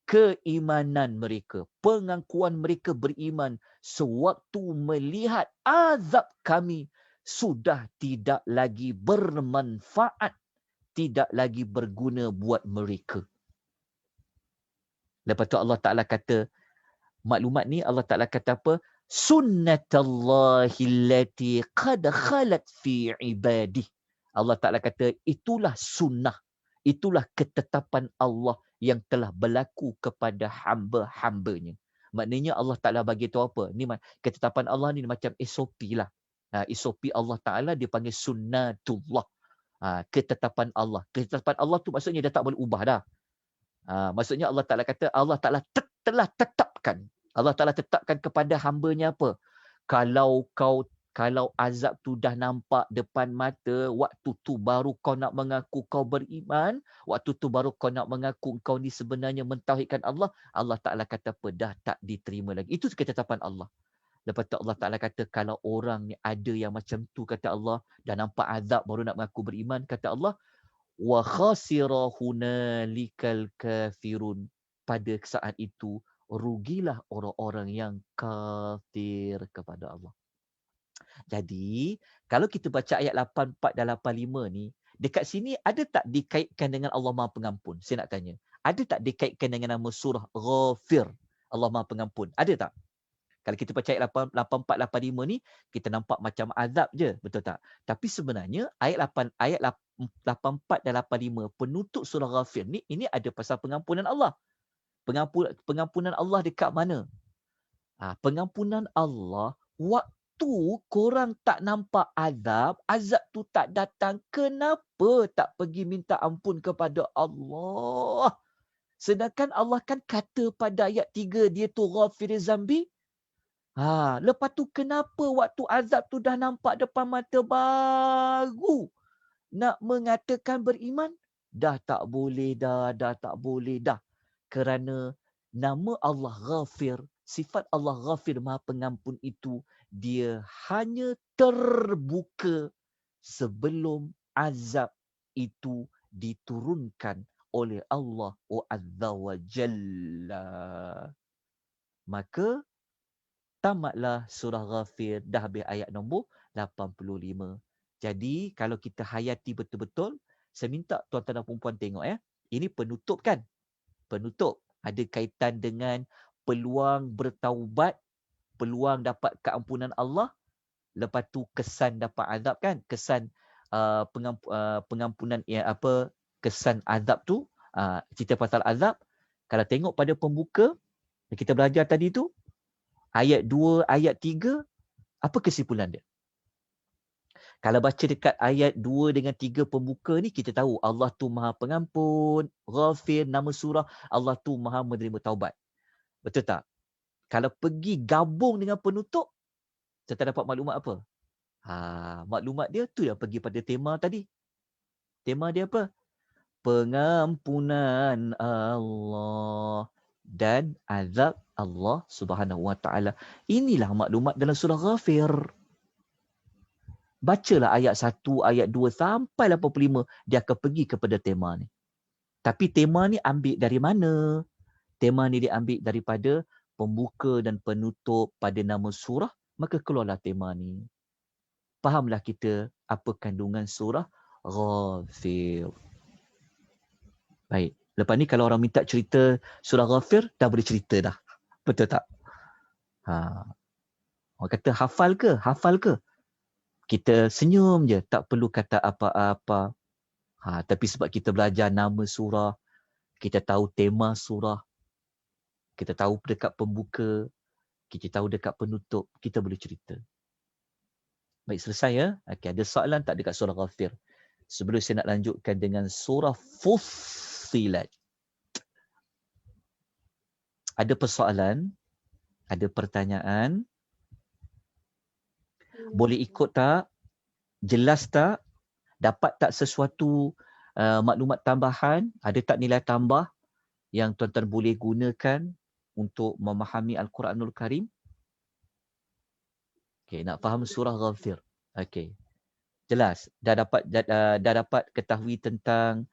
keimanan mereka, pengakuan mereka beriman sewaktu melihat azab kami sudah tidak lagi bermanfaat, tidak lagi berguna buat mereka. Lepas tu Allah Ta'ala kata, maklumat ni Allah Ta'ala kata apa? Sunnatallahi allati qad khalat fi ibadih. Allah Ta'ala kata, itulah sunnah, itulah ketetapan Allah yang telah berlaku kepada hamba-hambanya. Maknanya Allah Ta'ala bagi tahu apa? Ni ketetapan Allah ni macam SOP lah. SOP Allah Ta'ala dia panggil sunnatullah. Ketetapan Allah. Ketetapan Allah tu maksudnya dia tak boleh ubah dah. Maksudnya Allah Ta'ala kata, Allah Ta'ala telah tetapkan. Allah Ta'ala tetapkan kepada hambanya apa? Kalau azab tu dah nampak depan mata, waktu tu baru kau nak mengaku kau beriman, waktu tu baru kau nak mengaku kau ni sebenarnya mentauhidkan Allah, Allah Ta'ala kata apa? Dah tak diterima lagi. Itu ketetapan Allah. Lepas tu Allah Ta'ala kata, kalau orang ni ada yang macam tu, kata Allah, dah nampak azab baru nak mengaku beriman, kata Allah, wa khasira hunalikal kafirun. Pada saat itu rugilah orang-orang yang kafir kepada Allah. Jadi kalau kita baca ayat 84 dan 85 ni, dekat sini ada tak dikaitkan dengan Allah Maha Pengampun? Saya nak tanya. Ada tak dikaitkan dengan nama surah Ghafir, Allah Maha Pengampun? Ada tak? Kalau kita baca ayat 84, 85 ni, kita nampak macam azab je, betul tak? Tapi sebenarnya ayat 84 dan 85, penutup surah Ghafir ni, ini ada pasal pengampunan Allah. Pengampunan Allah dekat mana? Pengampunan Allah, waktu korang tak nampak azab tu tak datang, kenapa tak pergi minta ampun kepada Allah? Sedangkan Allah kan kata pada ayat 3, dia tu Ghafiriz Zambi. Lepas tu kenapa waktu azab tu dah nampak depan mata baru nak mengatakan beriman? Dah tak boleh dah. Kerana nama Allah Ghafir, sifat Allah Ghafir Maha Pengampun itu, dia hanya terbuka sebelum azab itu diturunkan oleh Allah Azza wa Jalla. Maka tamatlah surah Ghafir, dah habis ayat nombor 85. Jadi kalau kita hayati betul-betul, saya minta tuan-tuan dan puan-puan tengok ini penutup kan? Penutup. Ada kaitan dengan peluang bertaubat, peluang dapat keampunan Allah, lepas tu kesan dapat azab kan? Kesan pengampunan kesan azab tu, cerita pasal azab. Kalau tengok pada pembuka yang kita belajar tadi tu, ayat 2, ayat 3, apa kesimpulan dia? Kalau baca dekat ayat 2 dengan 3 pembuka ni, kita tahu Allah tu Maha Pengampun, Ghafir, nama surah, Allah tu Maha menerima taubat. Betul tak? Kalau pergi gabung dengan penutup, kita dapat maklumat apa? Maklumat dia tu yang pergi pada tema tadi. Tema dia apa? Pengampunan Allah dan azab Allah Subhanahu Wa Taala. Inilah maklumat dalam surah Ghafir. Bacalah ayat 1, ayat 2 sampai 85, dia akan pergi kepada tema ni. Tapi tema ni ambil dari mana? Tema ni diambil daripada pembuka dan penutup pada nama surah, maka keluarlah tema ni. Fahamlah kita apa kandungan surah Ghafir. Baik. Lepas ni kalau orang minta cerita surah Ghafir, dah boleh cerita dah. Betul tak? Orang kata hafal ke? Hafal ke? Kita senyum je, tak perlu kata apa-apa. Tapi sebab kita belajar nama surah, kita tahu tema surah, kita tahu dekat pembuka, kita tahu dekat penutup, kita boleh cerita. Baik, selesai ya. Okey, ada soalan tak dekat surah Ghafir? Sebelum saya nak lanjutkan dengan surah Fussilat. Ada persoalan? Ada pertanyaan? Boleh ikut tak? Jelas tak? Dapat tak sesuatu maklumat tambahan? Ada tak nilai tambah yang tuan-tuan boleh gunakan untuk memahami Al-Quranul Karim? Okey, nak faham surah Ghafir. Okey. Jelas. Dah dapat ketahui tentang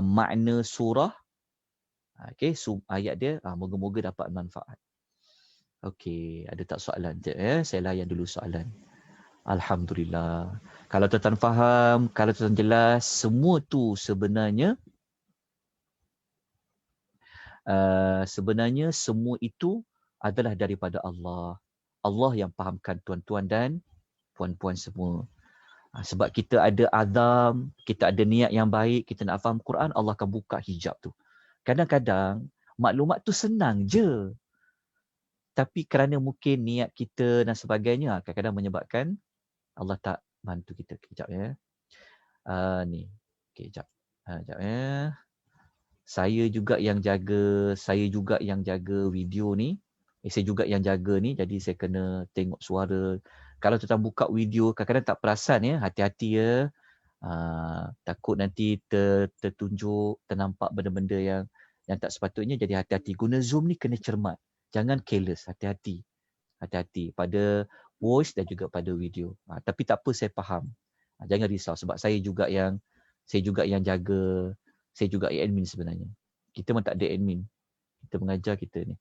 makna surah. Okey, ayat dia, moga-moga dapat manfaat. Okey, ada tak soalan? Saya layan dulu soalan. Alhamdulillah. Kalau tuan-tuan faham, kalau tuan-tuan jelas, semua tu sebenarnya semua itu adalah daripada Allah. Allah yang fahamkan tuan-tuan dan puan-puan semua. Sebab kita ada azam, kita ada niat yang baik, kita nak faham Quran, Allah akan buka hijab tu. Kadang-kadang maklumat tu senang je. Tapi kerana mungkin niat kita dan sebagainya, kadang-kadang menyebabkan Allah tak bantu kita. Kejap ya. Ni. Okay, kejap. Kejap ya. Saya juga yang jaga video ni. Saya juga yang jaga ni, jadi saya kena tengok suara. Kalau tuan buka video, kadang-kadang tak perasan ya. Hati-hati ya. Takut nanti tertunjuk, ternampak benda-benda yang tak sepatutnya. Jadi hati-hati. Guna Zoom ni kena cermat. Jangan careless. Hati-hati. Hati-hati pada voice dan juga pada video. Tapi tak apa, saya faham. Jangan risau sebab saya juga yang jaga, saya juga admin sebenarnya. Kita memang tak ada admin. Kita mengajar kita ni.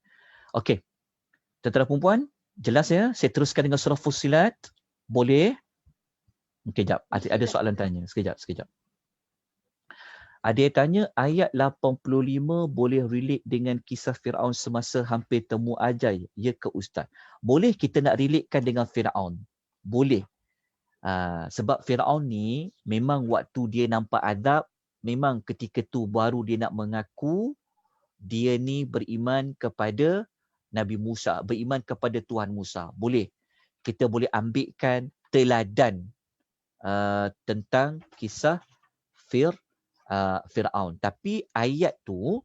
Okey. Tuan-tuan dan puan-puan, jelas ya? Saya teruskan dengan surah Fussilat. Boleh? Okey, jap. Ada soalan tanya. Sekejap. Ada yang tanya, ayat 85 boleh relate dengan kisah Firaun semasa hampir temu ajal, ya ke Ustaz? Boleh kita nak relatekan dengan Firaun. Boleh. Sebab Firaun ni, memang waktu dia nampak azab, memang ketika tu baru dia nak mengaku, dia ni beriman kepada Nabi Musa, beriman kepada Tuhan Musa. Boleh. Kita boleh ambilkan teladan tentang kisah Firaun. Tapi ayat tu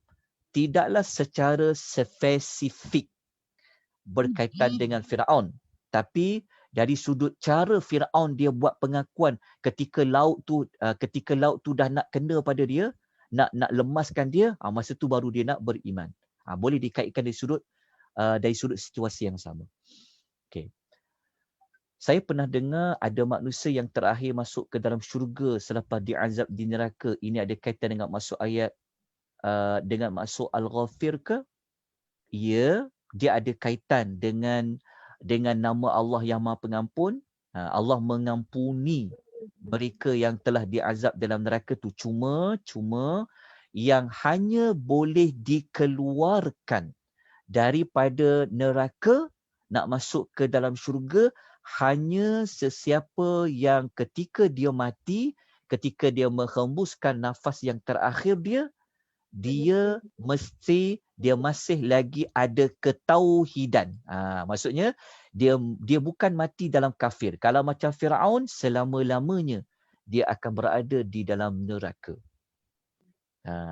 tidaklah secara spesifik berkaitan dengan Firaun. Tapi dari sudut cara Firaun dia buat pengakuan ketika laut tu dah nak kena pada dia, nak lemaskan dia, masa tu baru dia nak beriman. Boleh dikaitkan dari sudut situasi yang sama. Okey. Saya pernah dengar ada manusia yang terakhir masuk ke dalam syurga selepas diazab di neraka. Ini ada kaitan dengan masuk ayat dengan masuk Al-Ghafir ke? Ya, dia ada kaitan dengan nama Allah yang Maha Pengampun. Allah mengampuni mereka yang telah diazab dalam neraka tu. Cuma yang hanya boleh dikeluarkan daripada neraka nak masuk ke dalam syurga hanya sesiapa yang ketika dia mati, ketika dia menghembuskan nafas yang terakhir dia masih lagi ada ketauhidan. Maksudnya dia bukan mati dalam kafir. Kalau macam Firaun, selama-lamanya dia akan berada di dalam neraka.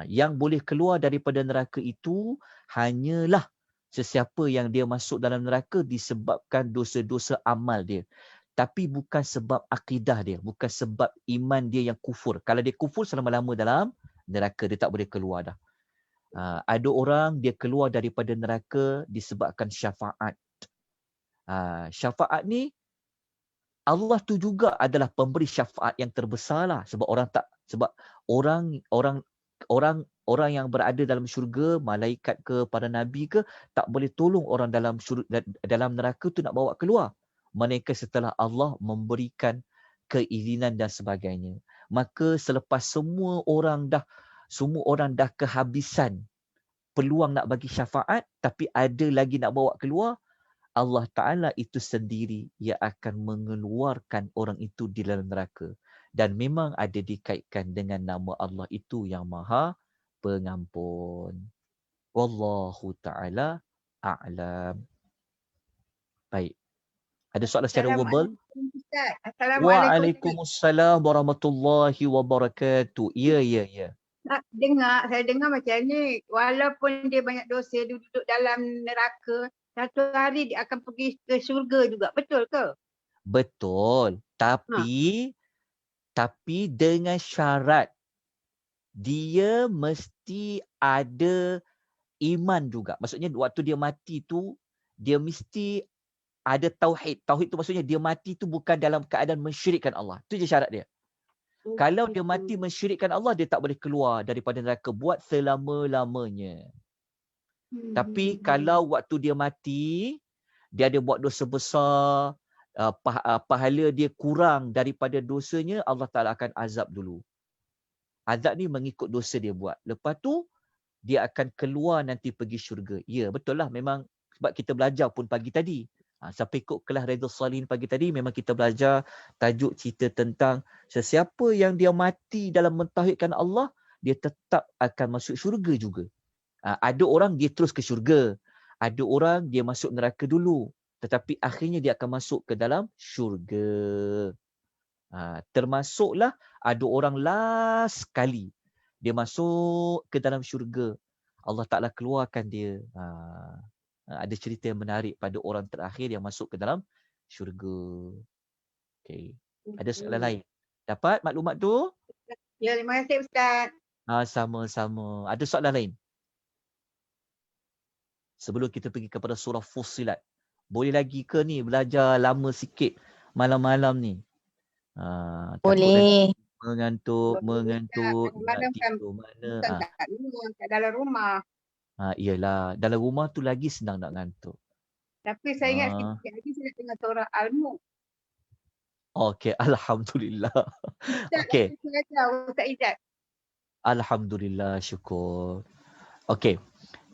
Yang boleh keluar daripada neraka itu hanyalah sesiapa yang dia masuk dalam neraka disebabkan dosa-dosa amal dia. Tapi bukan sebab akidah dia, bukan sebab iman dia yang kufur. Kalau dia kufur selama-lama dalam neraka, dia tak boleh keluar dah. Ada orang dia keluar daripada neraka disebabkan syafaat. Syafaat ni Allah tu juga adalah pemberi syafaat yang terbesarlah, sebab orang yang berada dalam syurga, malaikat ke, para nabi ke, tak boleh tolong orang dalam neraka tu nak bawa keluar. Mereka setelah Allah memberikan keizinan dan sebagainya. Maka selepas semua orang dah kehabisan peluang nak bagi syafaat, tapi ada lagi nak bawa keluar, Allah Ta'ala itu sendiri yang akan mengeluarkan orang itu di dalam neraka. Dan memang ada dikaitkan dengan nama Allah itu yang Maha Pengampun. Wallahu Ta'ala a'lam. Baik. Ada soalan secara verbal? Waalaikumsalam warahmatullahi wabarakatuh. Ya. Saya dengar macam ni, walaupun dia banyak dosa, dia duduk dalam neraka, satu hari dia akan pergi ke syurga juga. Betul ke? Betul. Tapi dengan syarat dia mesti ada iman juga. Maksudnya waktu dia mati tu, dia mesti ada tauhid. Tauhid tu maksudnya dia mati tu bukan dalam keadaan mensyirikkan Allah. Itu je syarat dia. Kalau dia mati mensyirikkan Allah, dia tak boleh keluar daripada neraka buat selama-lamanya. Tapi kalau waktu dia mati, dia ada buat dosa besar, pahala dia kurang daripada dosanya, Allah Ta'ala akan azab dulu. Azab ni mengikut dosa dia buat. Lepas tu, dia akan keluar nanti pergi syurga. Ya, betul lah. Memang sebab kita belajar pun pagi tadi. Sampai ikut kelas Riyadhus Shalihin pagi tadi, memang kita belajar tajuk cerita tentang sesiapa yang dia mati dalam mentauhidkan Allah, dia tetap akan masuk syurga juga. Ada orang dia terus ke syurga. Ada orang dia masuk neraka dulu. Tetapi akhirnya dia akan masuk ke dalam syurga. Termasuklah ada orang last kali dia masuk ke dalam syurga, Allah Ta'ala keluarkan dia. Ada cerita yang menarik pada orang terakhir yang masuk ke dalam syurga. Okay. Ada soalan lain? Dapat maklumat tu? Ya, terima kasih Ustaz. Sama-sama. Ada soalan lain? Sebelum kita pergi kepada surah Fussilat. Boleh lagi ke ni belajar lama sikit malam-malam ni? Boleh. Mengantuk, nak Kan tidur mana. kat dalam rumah. Iyalah, dalam rumah tu lagi senang nak ngantuk. Tapi saya ingat sikit lagi saya nak dengar surah Al-Mulk. Okey, alhamdulillah. Okey. Ustaz Izzat. Alhamdulillah, syukur. Okey.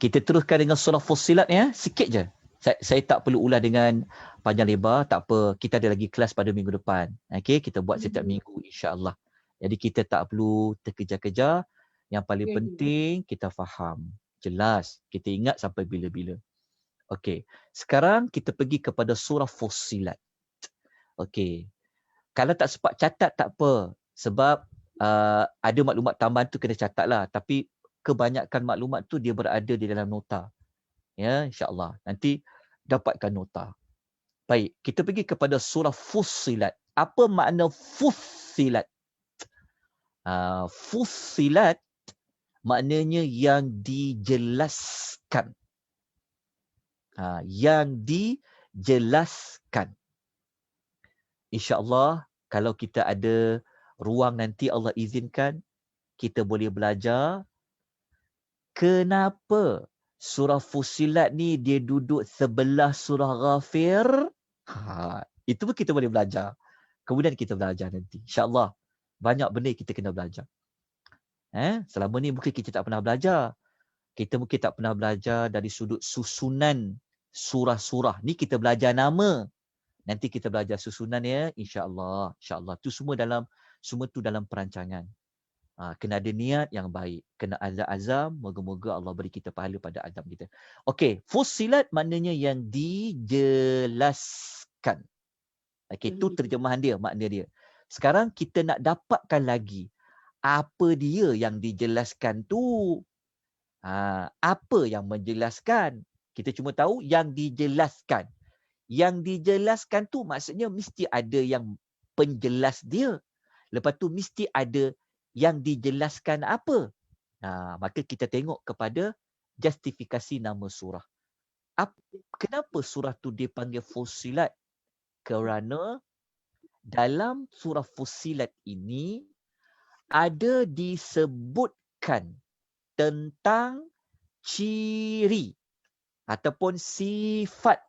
Kita teruskan dengan surah Fussilat ya, sikit je. Saya tak perlu ulas dengan panjang lebar, tak apa. Kita ada lagi kelas pada minggu depan. Okey, kita buat setiap minggu insya-Allah. Jadi kita tak perlu terkejar-kejar. Yang paling penting kita faham. Jelas. Kita ingat sampai bila-bila. Okey. Sekarang kita pergi kepada surah Fussilat. Okey. Kalau tak sempat catat tak apa. Sebab ada maklumat tambahan tu kena catat lah. Tapi kebanyakan maklumat tu dia berada di dalam nota. Ya, insya-Allah. Nanti dapatkan nota. Baik, kita pergi kepada surah Fussilat. Apa makna Fussilat? Fussilat maknanya yang dijelaskan. Yang dijelaskan. InsyaAllah kalau kita ada ruang nanti Allah izinkan, kita boleh belajar kenapa surah Fussilat ni dia duduk sebelah surah Ghafir. Itu pun kita boleh belajar. Kemudian kita belajar nanti. InsyaAllah banyak benda kita kena belajar. Selama ni mungkin kita tak pernah belajar. Kita mungkin tak pernah belajar dari sudut susunan surah-surah. Ni kita belajar nama. Nanti kita belajar susunan ya, insya-Allah. Insya-Allah tu semua tu dalam perancangan. Kena ada niat yang baik, kena ada azam, moga-moga Allah beri kita pahala pada azam kita. Okey, Fussilat maknanya yang dijelaskan. Okey, itu terjemahan dia, makna dia. Sekarang kita nak dapatkan lagi apa dia yang dijelaskan tu. Apa yang menjelaskan? Kita cuma tahu yang dijelaskan. Yang dijelaskan tu maksudnya mesti ada yang penjelas dia. Lepas tu mesti ada yang dijelaskan apa. Maka kita tengok kepada justifikasi nama surah. Kenapa surah tu dipanggil Fussilat? Kerana dalam surah Fussilat ini ada disebutkan tentang ciri ataupun sifat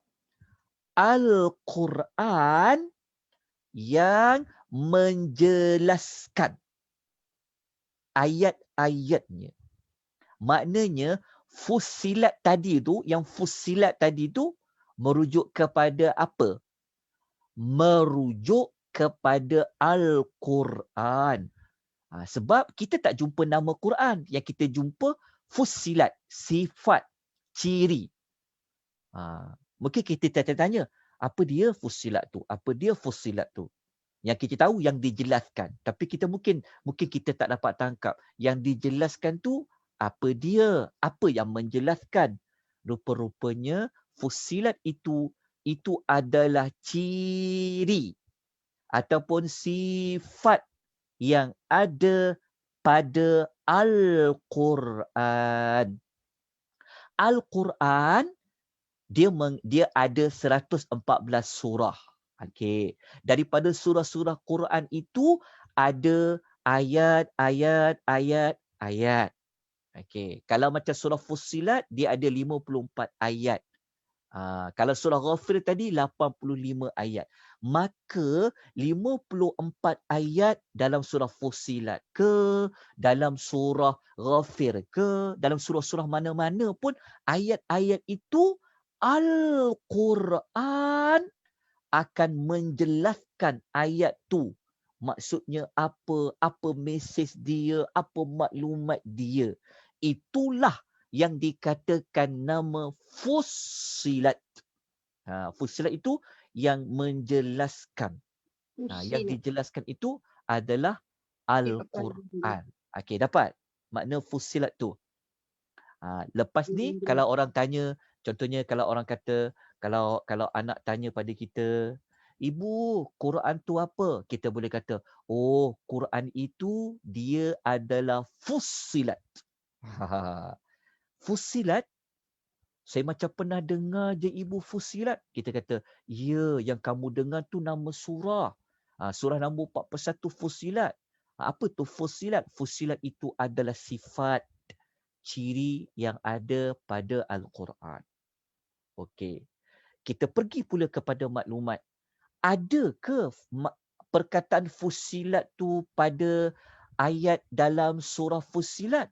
Al-Quran yang menjelaskan ayat-ayatnya. Maknanya Fussilat tadi tu, yang Fussilat tadi tu merujuk kepada apa? Merujuk kepada Al-Quran. Sebab kita tak jumpa nama Quran. Yang kita jumpa Fussilat, sifat, ciri. Mungkin kita tanya, apa dia Fussilat tu? Apa dia Fussilat tu? Yang kita tahu yang dijelaskan. Tapi kita mungkin kita tak dapat tangkap. Yang dijelaskan tu apa dia? Apa yang menjelaskan? Rupa-rupanya Fussilat itu adalah ciri ataupun sifat yang ada pada Al-Quran. Al-Quran dia ada 114 surah. Okey. Daripada surah-surah Quran itu ada ayat. Okey. Kalau macam surah Fussilat dia ada 54 ayat. Kalau surah Ghafir tadi 85 ayat. Maka 54 ayat dalam surah Fussilat ke, dalam surah Ghafir ke, dalam surah-surah mana-mana pun ayat-ayat itu Al-Quran akan menjelaskan ayat tu. Maksudnya apa mesej dia, apa maklumat dia. Itulah yang dikatakan nama Fussilat. Fussilat itu yang menjelaskan. Yang dijelaskan itu adalah Al-Quran. Okey, dapat makna Fussilat tu. Lepas ni kalau orang tanya, contohnya kalau orang kata, kalau anak tanya pada kita, ibu, Quran tu apa? Kita boleh kata, oh, Quran itu dia adalah Fussilat. Fussilat, saya macam pernah dengar je ibu Fussilat. Kita kata, ya, yang kamu dengar tu nama surah. Surah nombor 41 Fussilat. Apa tu Fussilat? Fussilat itu adalah sifat, ciri yang ada pada Al-Quran. Okey. Kita pergi pula kepada maklumat. Ada ke perkataan Fussilat tu pada ayat dalam surah Fussilat?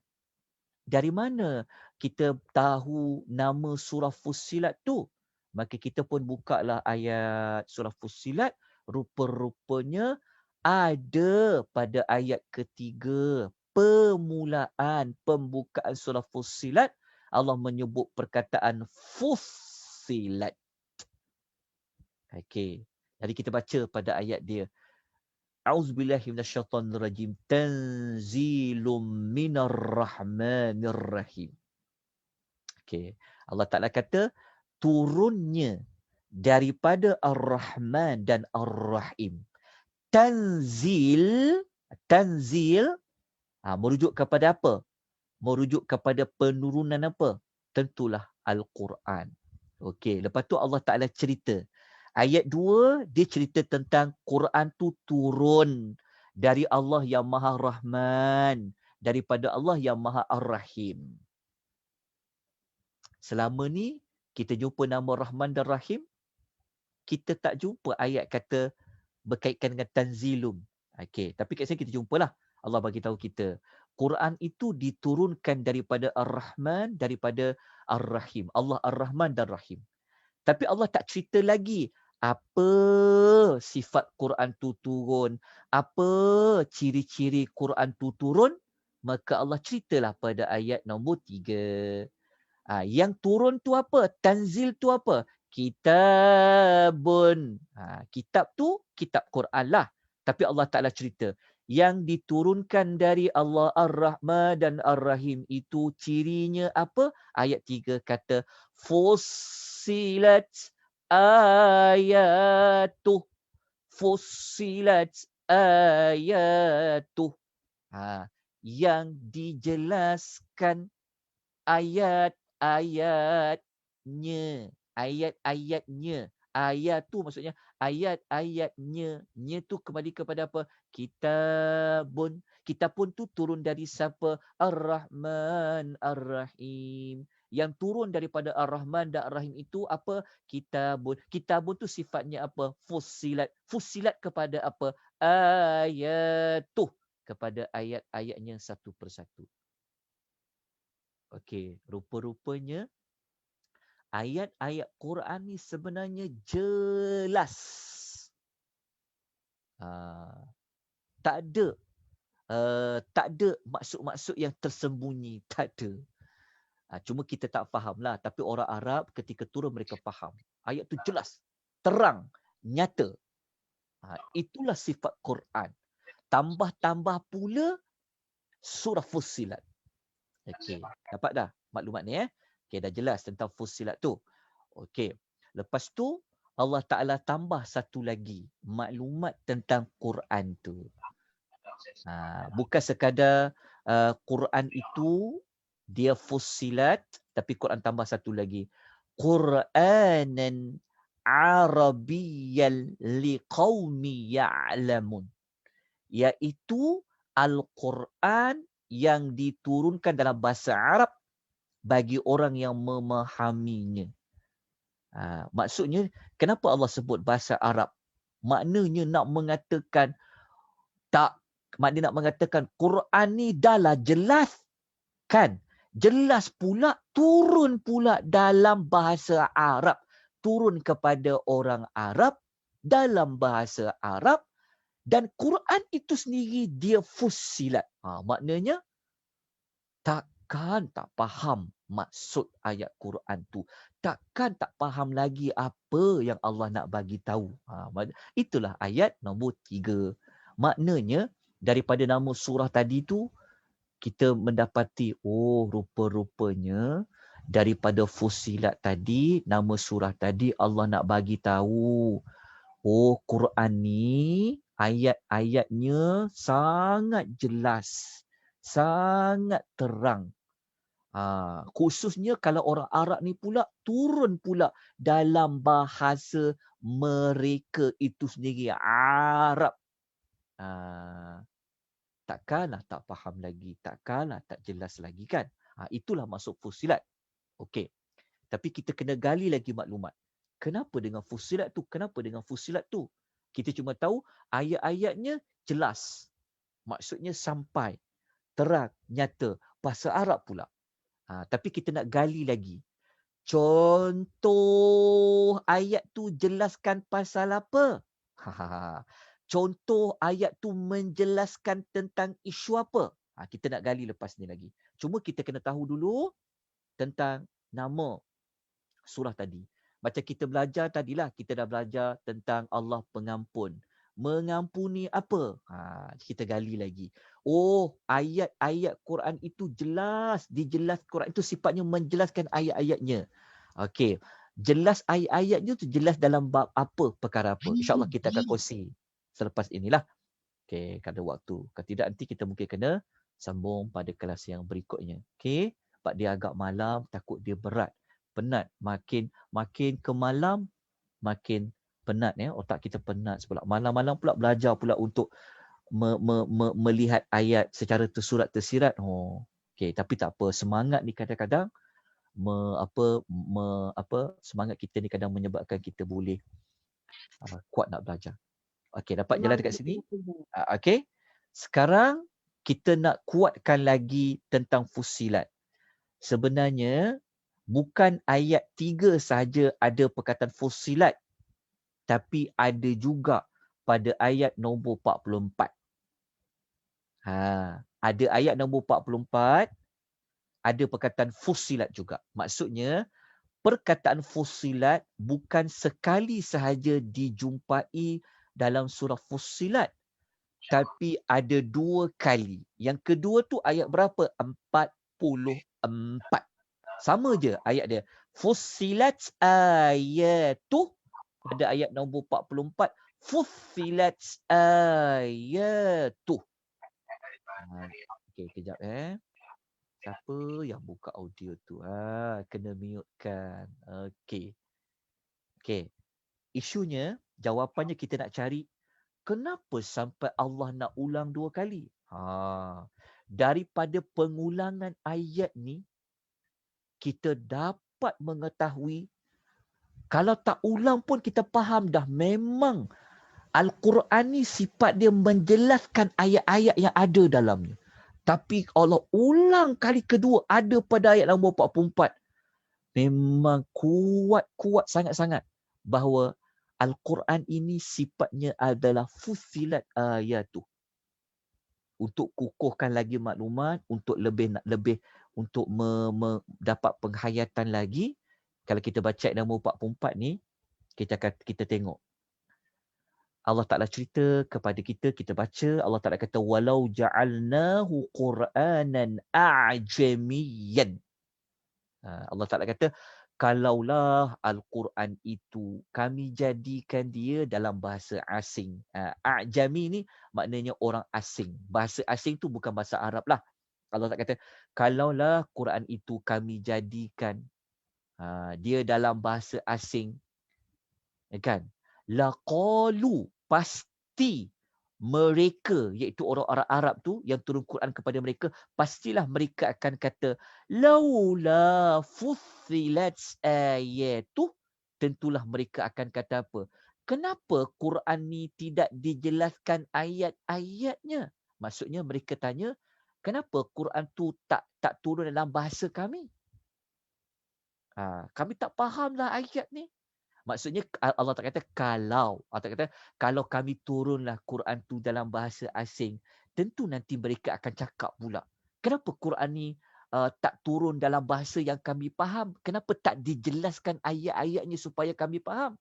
Dari mana kita tahu nama surah Fussilat tu? Maka kita pun bukalah ayat surah Fussilat. Rupa-rupanya ada pada ayat ketiga. Pembukaan surah Fussilat, Allah menyebut perkataan Fussilat. Okey. Jadi kita baca pada ayat dia. A'udzubillahi minasyaitonirrajim. Tanzilum minarrahmanirrahim. Okey. Allah Ta'ala kata turunnya daripada Ar-Rahman dan Ar-Rahim. Tanzil merujuk kepada apa? merujuk kepada penurunan apa? Tentulah Al-Quran. Okey, lepas tu Allah Ta'ala cerita. Ayat 2, dia cerita tentang Quran tu turun dari Allah yang Maha Rahman, daripada Allah yang Maha Ar-Rahim. Selama ni, kita jumpa nama Rahman dan Rahim, kita tak jumpa ayat kata berkaitan dengan tanzilum. Okey, tapi kat sini kita jumpalah. Allah bagi tahu kita, Quran itu diturunkan daripada Ar-Rahman, daripada Ar-Rahim. Allah Ar-Rahman dan Rahim. Tapi Allah tak cerita lagi apa sifat Quran tu turun, apa ciri-ciri Quran tu turun, maka Allah ceritalah pada ayat nombor 3. Yang turun tu apa? Tanzil tu apa? Kitabun. Kitab tu kitab Quran lah. Tapi Allah Ta'ala cerita, yang diturunkan dari Allah Ar-Rahman dan Ar-Rahim itu cirinya apa? Ayat 3 kata, Fussilat ayatuh. Fussilat ayatuh. Yang dijelaskan ayat-ayatnya. Ayat-ayatnya. Ayat tu maksudnya ayat-ayatnya. Nya tu kembali kepada apa? Kitabun. Kitabun tu turun dari siapa? Ar-Rahman, Ar-Rahim. Yang turun daripada Ar-Rahman dan Ar-Rahim itu apa? Kitabun. Kitabun tu sifatnya apa? Fussilat. Fussilat kepada apa? Ayatuh. Kepada ayat-ayatnya satu persatu. Okey, rupa-rupanya ayat-ayat Quran ni sebenarnya jelas. Tak ada maksud-maksud yang tersembunyi, tak ada. Cuma kita tak fahamlah, tapi orang Arab ketika turun mereka faham. Ayat tu jelas, terang, nyata. Itulah sifat Quran. Tambah-tambah pula surah Fussilat. Okey, dapat dah maklumat ni Okey, dah jelas tentang Fussilat tu. Okey. Lepas tu Allah Ta'ala tambah satu lagi maklumat tentang Quran tu. Bukan sekadar Quran itu dia Fussilat, tapi Quran tambah satu lagi. Qur'anan Arabiyyan liqaumi ya'lamun. Iaitu Al-Quran yang diturunkan dalam bahasa Arab bagi orang yang memahaminya. Maksudnya, kenapa Allah sebut bahasa Arab? Maknanya nak mengatakan Quran ni dah lah jelas kan? Jelas pula, turun pula dalam bahasa Arab. Turun kepada orang Arab dalam bahasa Arab. Dan Quran itu sendiri dia Fussilat. Maknanya takkan tak faham maksud ayat Quran tu. Takkan tak faham lagi apa yang Allah nak bagi tahu. Itulah ayat nombor 3. Maknanya daripada nama surah tadi tu kita mendapati rupa-rupanya daripada Fussilat tadi, nama surah tadi Allah nak bagi tahu. Quran ni ayat-ayatnya sangat jelas, sangat terang. Khususnya kalau orang Arab ni pula turun pula dalam bahasa mereka itu sendiri, Arab. Takkanlah tak faham lagi, takkanlah tak jelas lagi kan. Itulah maksud Fussilat. Okey. Tapi kita kena gali lagi maklumat. Kenapa dengan Fussilat tu? Kenapa dengan Fussilat tu? Kita cuma tahu ayat-ayatnya jelas. Maksudnya sampai, terang, nyata. Bahasa Arab pula. Tapi kita nak gali lagi. Contoh ayat tu jelaskan pasal apa? Contoh ayat tu menjelaskan tentang isu apa? Kita nak gali lepas ni lagi. Cuma kita kena tahu dulu tentang nama surah tadi. Macam kita belajar tadilah, kita dah belajar tentang Allah pengampun. Mengampuni apa? Kita gali lagi. Ayat-ayat Quran itu jelas. Dijelas Quran itu sifatnya menjelaskan ayat-ayatnya. Okey. Jelas ayat-ayatnya tu jelas dalam bab apa, perkara apa. InsyaAllah kita akan kongsi selepas inilah. Okey, kalau waktu. Kalau tidak nanti kita mungkin kena Sambung pada kelas yang berikutnya. Okey, sebab dia agak malam, takut dia berat, penat. Makin ke malam makin penat ya, otak kita penat pula. Malam-malam pula belajar pula untuk melihat ayat secara tersurat-tersirat. Okey, tapi tak apa, semangat ni kadang-kadang semangat kita ni kadang menyebabkan kita boleh kuat nak belajar. Okey, dapat jalan dekat sini? Okey. Sekarang kita nak kuatkan lagi tentang Fussilat. Sebenarnya bukan ayat 3 sahaja ada perkataan Fussilat, tapi ada juga pada ayat nombor 44. Ada ayat nombor 44 ada perkataan Fussilat juga. Maksudnya perkataan Fussilat bukan sekali sahaja dijumpai dalam surah Fussilat, tapi ada 2 kali. Yang kedua tu ayat berapa? 44. Sama je ayat dia. Fussilat ayatu pada ayat nombor 44. Fussilat ayatu. Okey, kejap Siapa yang buka audio tu? Kena mute kan. Okey. Isunya, jawapannya kita nak cari kenapa sampai Allah nak ulang 2 kali? Daripada pengulangan ayat ni, kita dapat mengetahui, kalau tak ulang pun kita faham dah, memang Al-Quran ni sifat dia menjelaskan ayat-ayat yang ada dalamnya. Tapi Allah ulang kali kedua ada pada ayat nombor 44. Memang kuat sangat-sangat bahawa Al-Quran ini sifatnya adalah Fussilat ayatu. Untuk kukuhkan lagi maklumat, untuk lebih untuk dapat penghayatan lagi, kalau kita baca ayat nombor 44 ni, kita tengok. Allah Ta'ala cerita kepada kita, kita baca, Allah Ta'ala kata, walau ja'alnahu Qur'anan a'jamiyan. Allah Ta'ala kata, kalaulah Al-Quran itu kami jadikan dia dalam bahasa asing. A'jami ni maknanya orang asing. Bahasa asing tu bukan bahasa Arab lah. Allah Ta'ala kata, kalaulah Quran itu kami jadikan dia dalam bahasa asing, kan? Laqalu, pasti mereka, iaitu orang-orang Arab tu yang turun Quran kepada mereka, pastilah mereka akan kata, laula fussilat ayatu. Tentulah mereka akan kata apa? Kenapa Quran ni tidak dijelaskan ayat-ayatnya? Maksudnya mereka tanya, kenapa Quran tu tak turun dalam bahasa kami? Kami tak fahamlah ayat ni. Maksudnya Allah tak kata kalau. Allah tak kata kalau kami turunlah Quran tu dalam bahasa asing, tentu nanti mereka akan cakap pula, kenapa Quran ni tak turun dalam bahasa yang kami faham? Kenapa tak dijelaskan ayat-ayatnya supaya kami faham?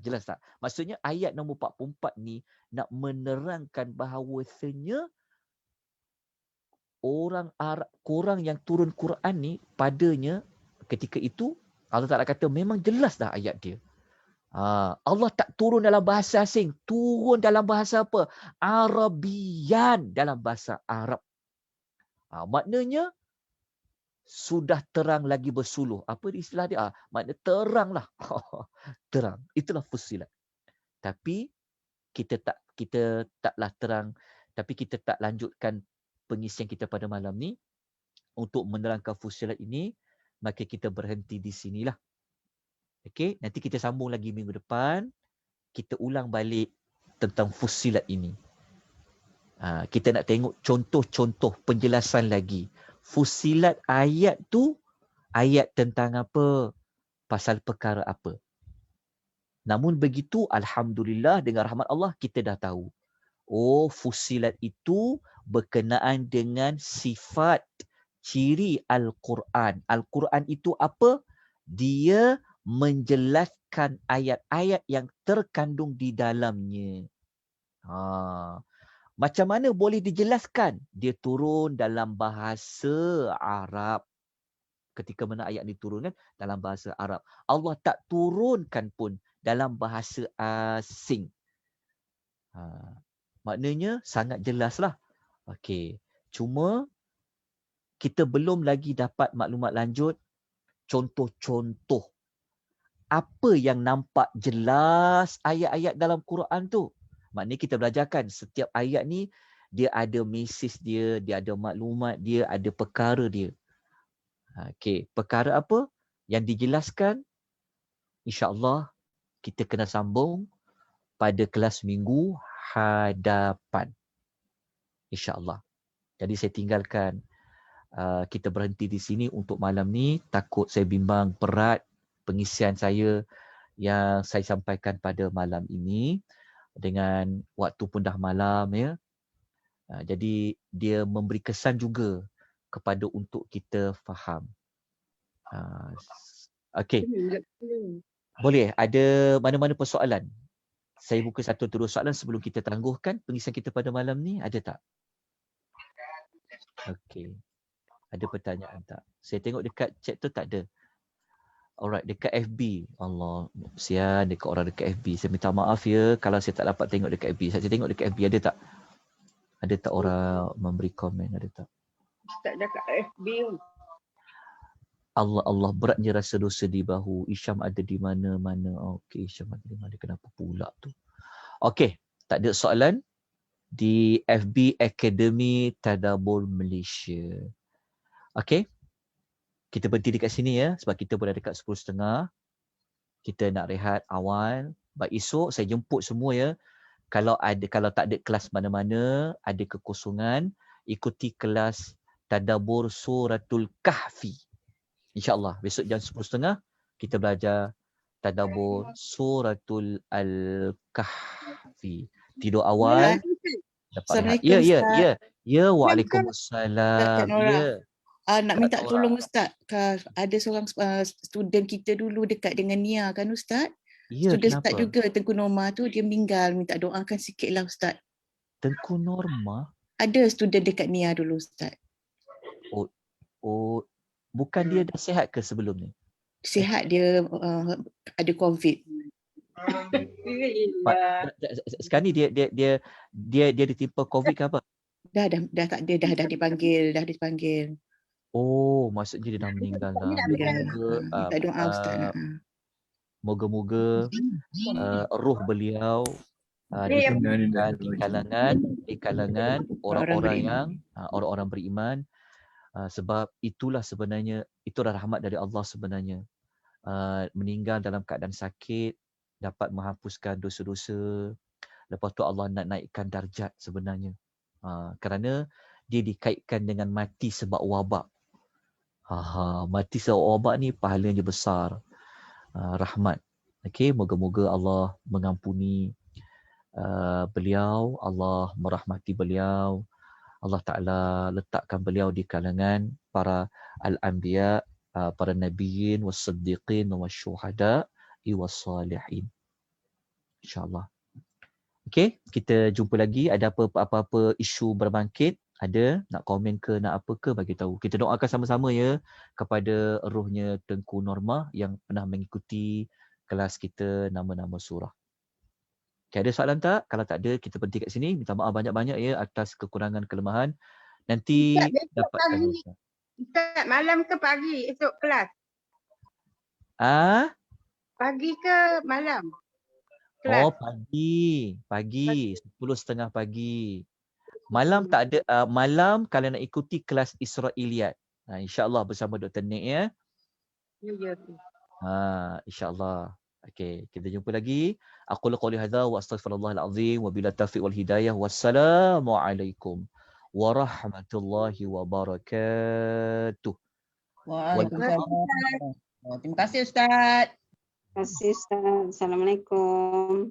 Jelas tak? Maksudnya ayat nombor 44 ni nak menerangkan bahawasanya orang Arab, korang yang turun Quran ni padanya ketika itu, Allah Ta'ala kata memang jelas dah ayat dia. Allah tak turun dalam bahasa asing. Turun dalam bahasa apa? Arabian, dalam bahasa Arab. Maknanya sudah terang lagi bersuluh. Apa istilah dia? Maknanya terang lah. Terang. Itulah Fussilat. Tapi kita taklah terang. Tapi kita tak lanjutkan pengisian kita pada malam ni. Untuk menerangkan Fussilat ini, maka kita berhenti di sinilah. Okey, nanti kita sambung lagi minggu depan. Kita ulang balik tentang Fussilat ini. Kita nak tengok contoh-contoh penjelasan lagi. Fussilat ayat tu, ayat tentang apa? Pasal perkara apa? Namun begitu, Alhamdulillah dengan rahmat Allah, kita dah tahu. Fussilat itu berkenaan dengan sifat ciri Al-Quran. Al-Quran itu apa? Dia menjelaskan ayat-ayat yang terkandung di dalamnya. Macam mana boleh dijelaskan? Dia turun dalam bahasa Arab. Ketika mana ayat ini turun kan? Dalam bahasa Arab. Allah tak turunkan pun dalam bahasa asing. Maknanya sangat jelaslah Okey. Cuma kita belum lagi dapat maklumat lanjut contoh-contoh apa yang nampak jelas ayat-ayat dalam Quran tu. Maknanya kita belajarkan setiap ayat ni dia ada mesej dia, dia ada maklumat dia, ada perkara dia. Okey, perkara apa yang dijelaskan, insya-Allah kita kena sambung pada kelas minggu hadapan. InsyaAllah. Jadi saya tinggalkan kita berhenti di sini untuk malam ni. Takut saya bimbang berat pengisian saya yang saya sampaikan pada malam ini. Dengan waktu pun dah malam ya. Jadi dia memberi kesan juga kepada untuk kita faham. Okey. Boleh, ada mana-mana persoalan? Saya buka satu atau dua soalan sebelum kita tangguhkan pengisian kita pada malam ni. Ada tak? Okey. Ada pertanyaan tak? Saya tengok dekat chat tu tak ada. Alright, dekat FB. Allah, kesian dekat orang dekat FB. Saya minta maaf ya kalau saya tak dapat tengok dekat FB. Saya tengok dekat FB ada tak? Ada tak orang memberi komen? Ada tak? Tak dekat FB. Allah beratnya rasa dosa di bahu. Isyam ada di mana-mana. Okey, Isyam ada di mana? Kenapa pula tu? Okey, tak ada soalan di FB Akademi Tadabbur Malaysia. Okey. Kita berhenti dekat sini ya sebab kita pun dah dekat 10.30. Kita nak rehat awal. Baik, esok saya jemput semua ya. Kalau tak ada kelas mana-mana, ada kekosongan, ikuti kelas Tadabbur Suratul Kahfi. InsyaAllah besok jam 10.30 kita belajar Tadabbur Suratul Al-Kahfi. Tidur awal. Assalamualaikum Ustaz. Ya, waalaikumsalam. Ya. Nak minta tolong Ustaz. Ada seorang student kita dulu dekat dengan Nia kan Ustaz? Ya, Student kenapa? Ustaz juga, Tengku Norma tu dia meninggal. Minta doakan sikitlah Ustaz. Tengku Norma? Ada student dekat Nia dulu Ustaz. Oh, bukan dia dah sihat ke sebelum ni? Sihat, dia ada COVID. Sekarang ni dia ditimpa COVID ke apa? Dah tak ada, dah dipanggil. Oh, maksudnya dia dah meninggal dah. Minta doa Ustaz. Moga-moga roh beliau di kalangan orang-orang yang orang-orang beriman, sebab itulah sebenarnya, itulah rahmat dari Allah sebenarnya. Meninggal dalam keadaan sakit dapat menghapuskan dosa-dosa. Lepas tu Allah nak naikkan darjat sebenarnya. Kerana dia dikaitkan dengan mati sebab wabak. Mati sebab wabak ni pahalanya besar. Rahmat. Okey, moga-moga Allah mengampuni beliau, Allah merahmati beliau. Allah Ta'ala letakkan beliau di kalangan para al-anbiya, para nabiyyin, was-siddiqin, was-syuhada, was-salihin. InsyaAllah. Okey, kita jumpa lagi. Ada apa-apa isu berbangkit, ada nak komen ke, nak apa ke, bagi tahu. Kita doakan sama-sama ya kepada rohnya Tengku Norma yang pernah mengikuti kelas kita nama-nama surah. Okay, ada soalan tak? Kalau tak ada, kita berhenti kat sini. Minta maaf banyak-banyak ya atas kekurangan kelemahan. Nanti dapat tanya. Ustaz, malam ke pagi esok kelas? Pagi ke malam? Kelas. Oh, pagi. 10.30 pagi. Malam tak ada. Malam kalau nak ikuti kelas Israiliyat. InsyaAllah bersama Dr. Nick ya. Ya. InsyaAllah. Okey, kita jumpa lagi. Aqulu qouli hadza wa astaghfirullahal azim wa bila taufiq wal hidayah. Wassalamualaikum warahmatullahi wabarakatuh. Waalaikumsalam. Terima kasih Ustaz. Terima kasih Ustaz. Assalamualaikum.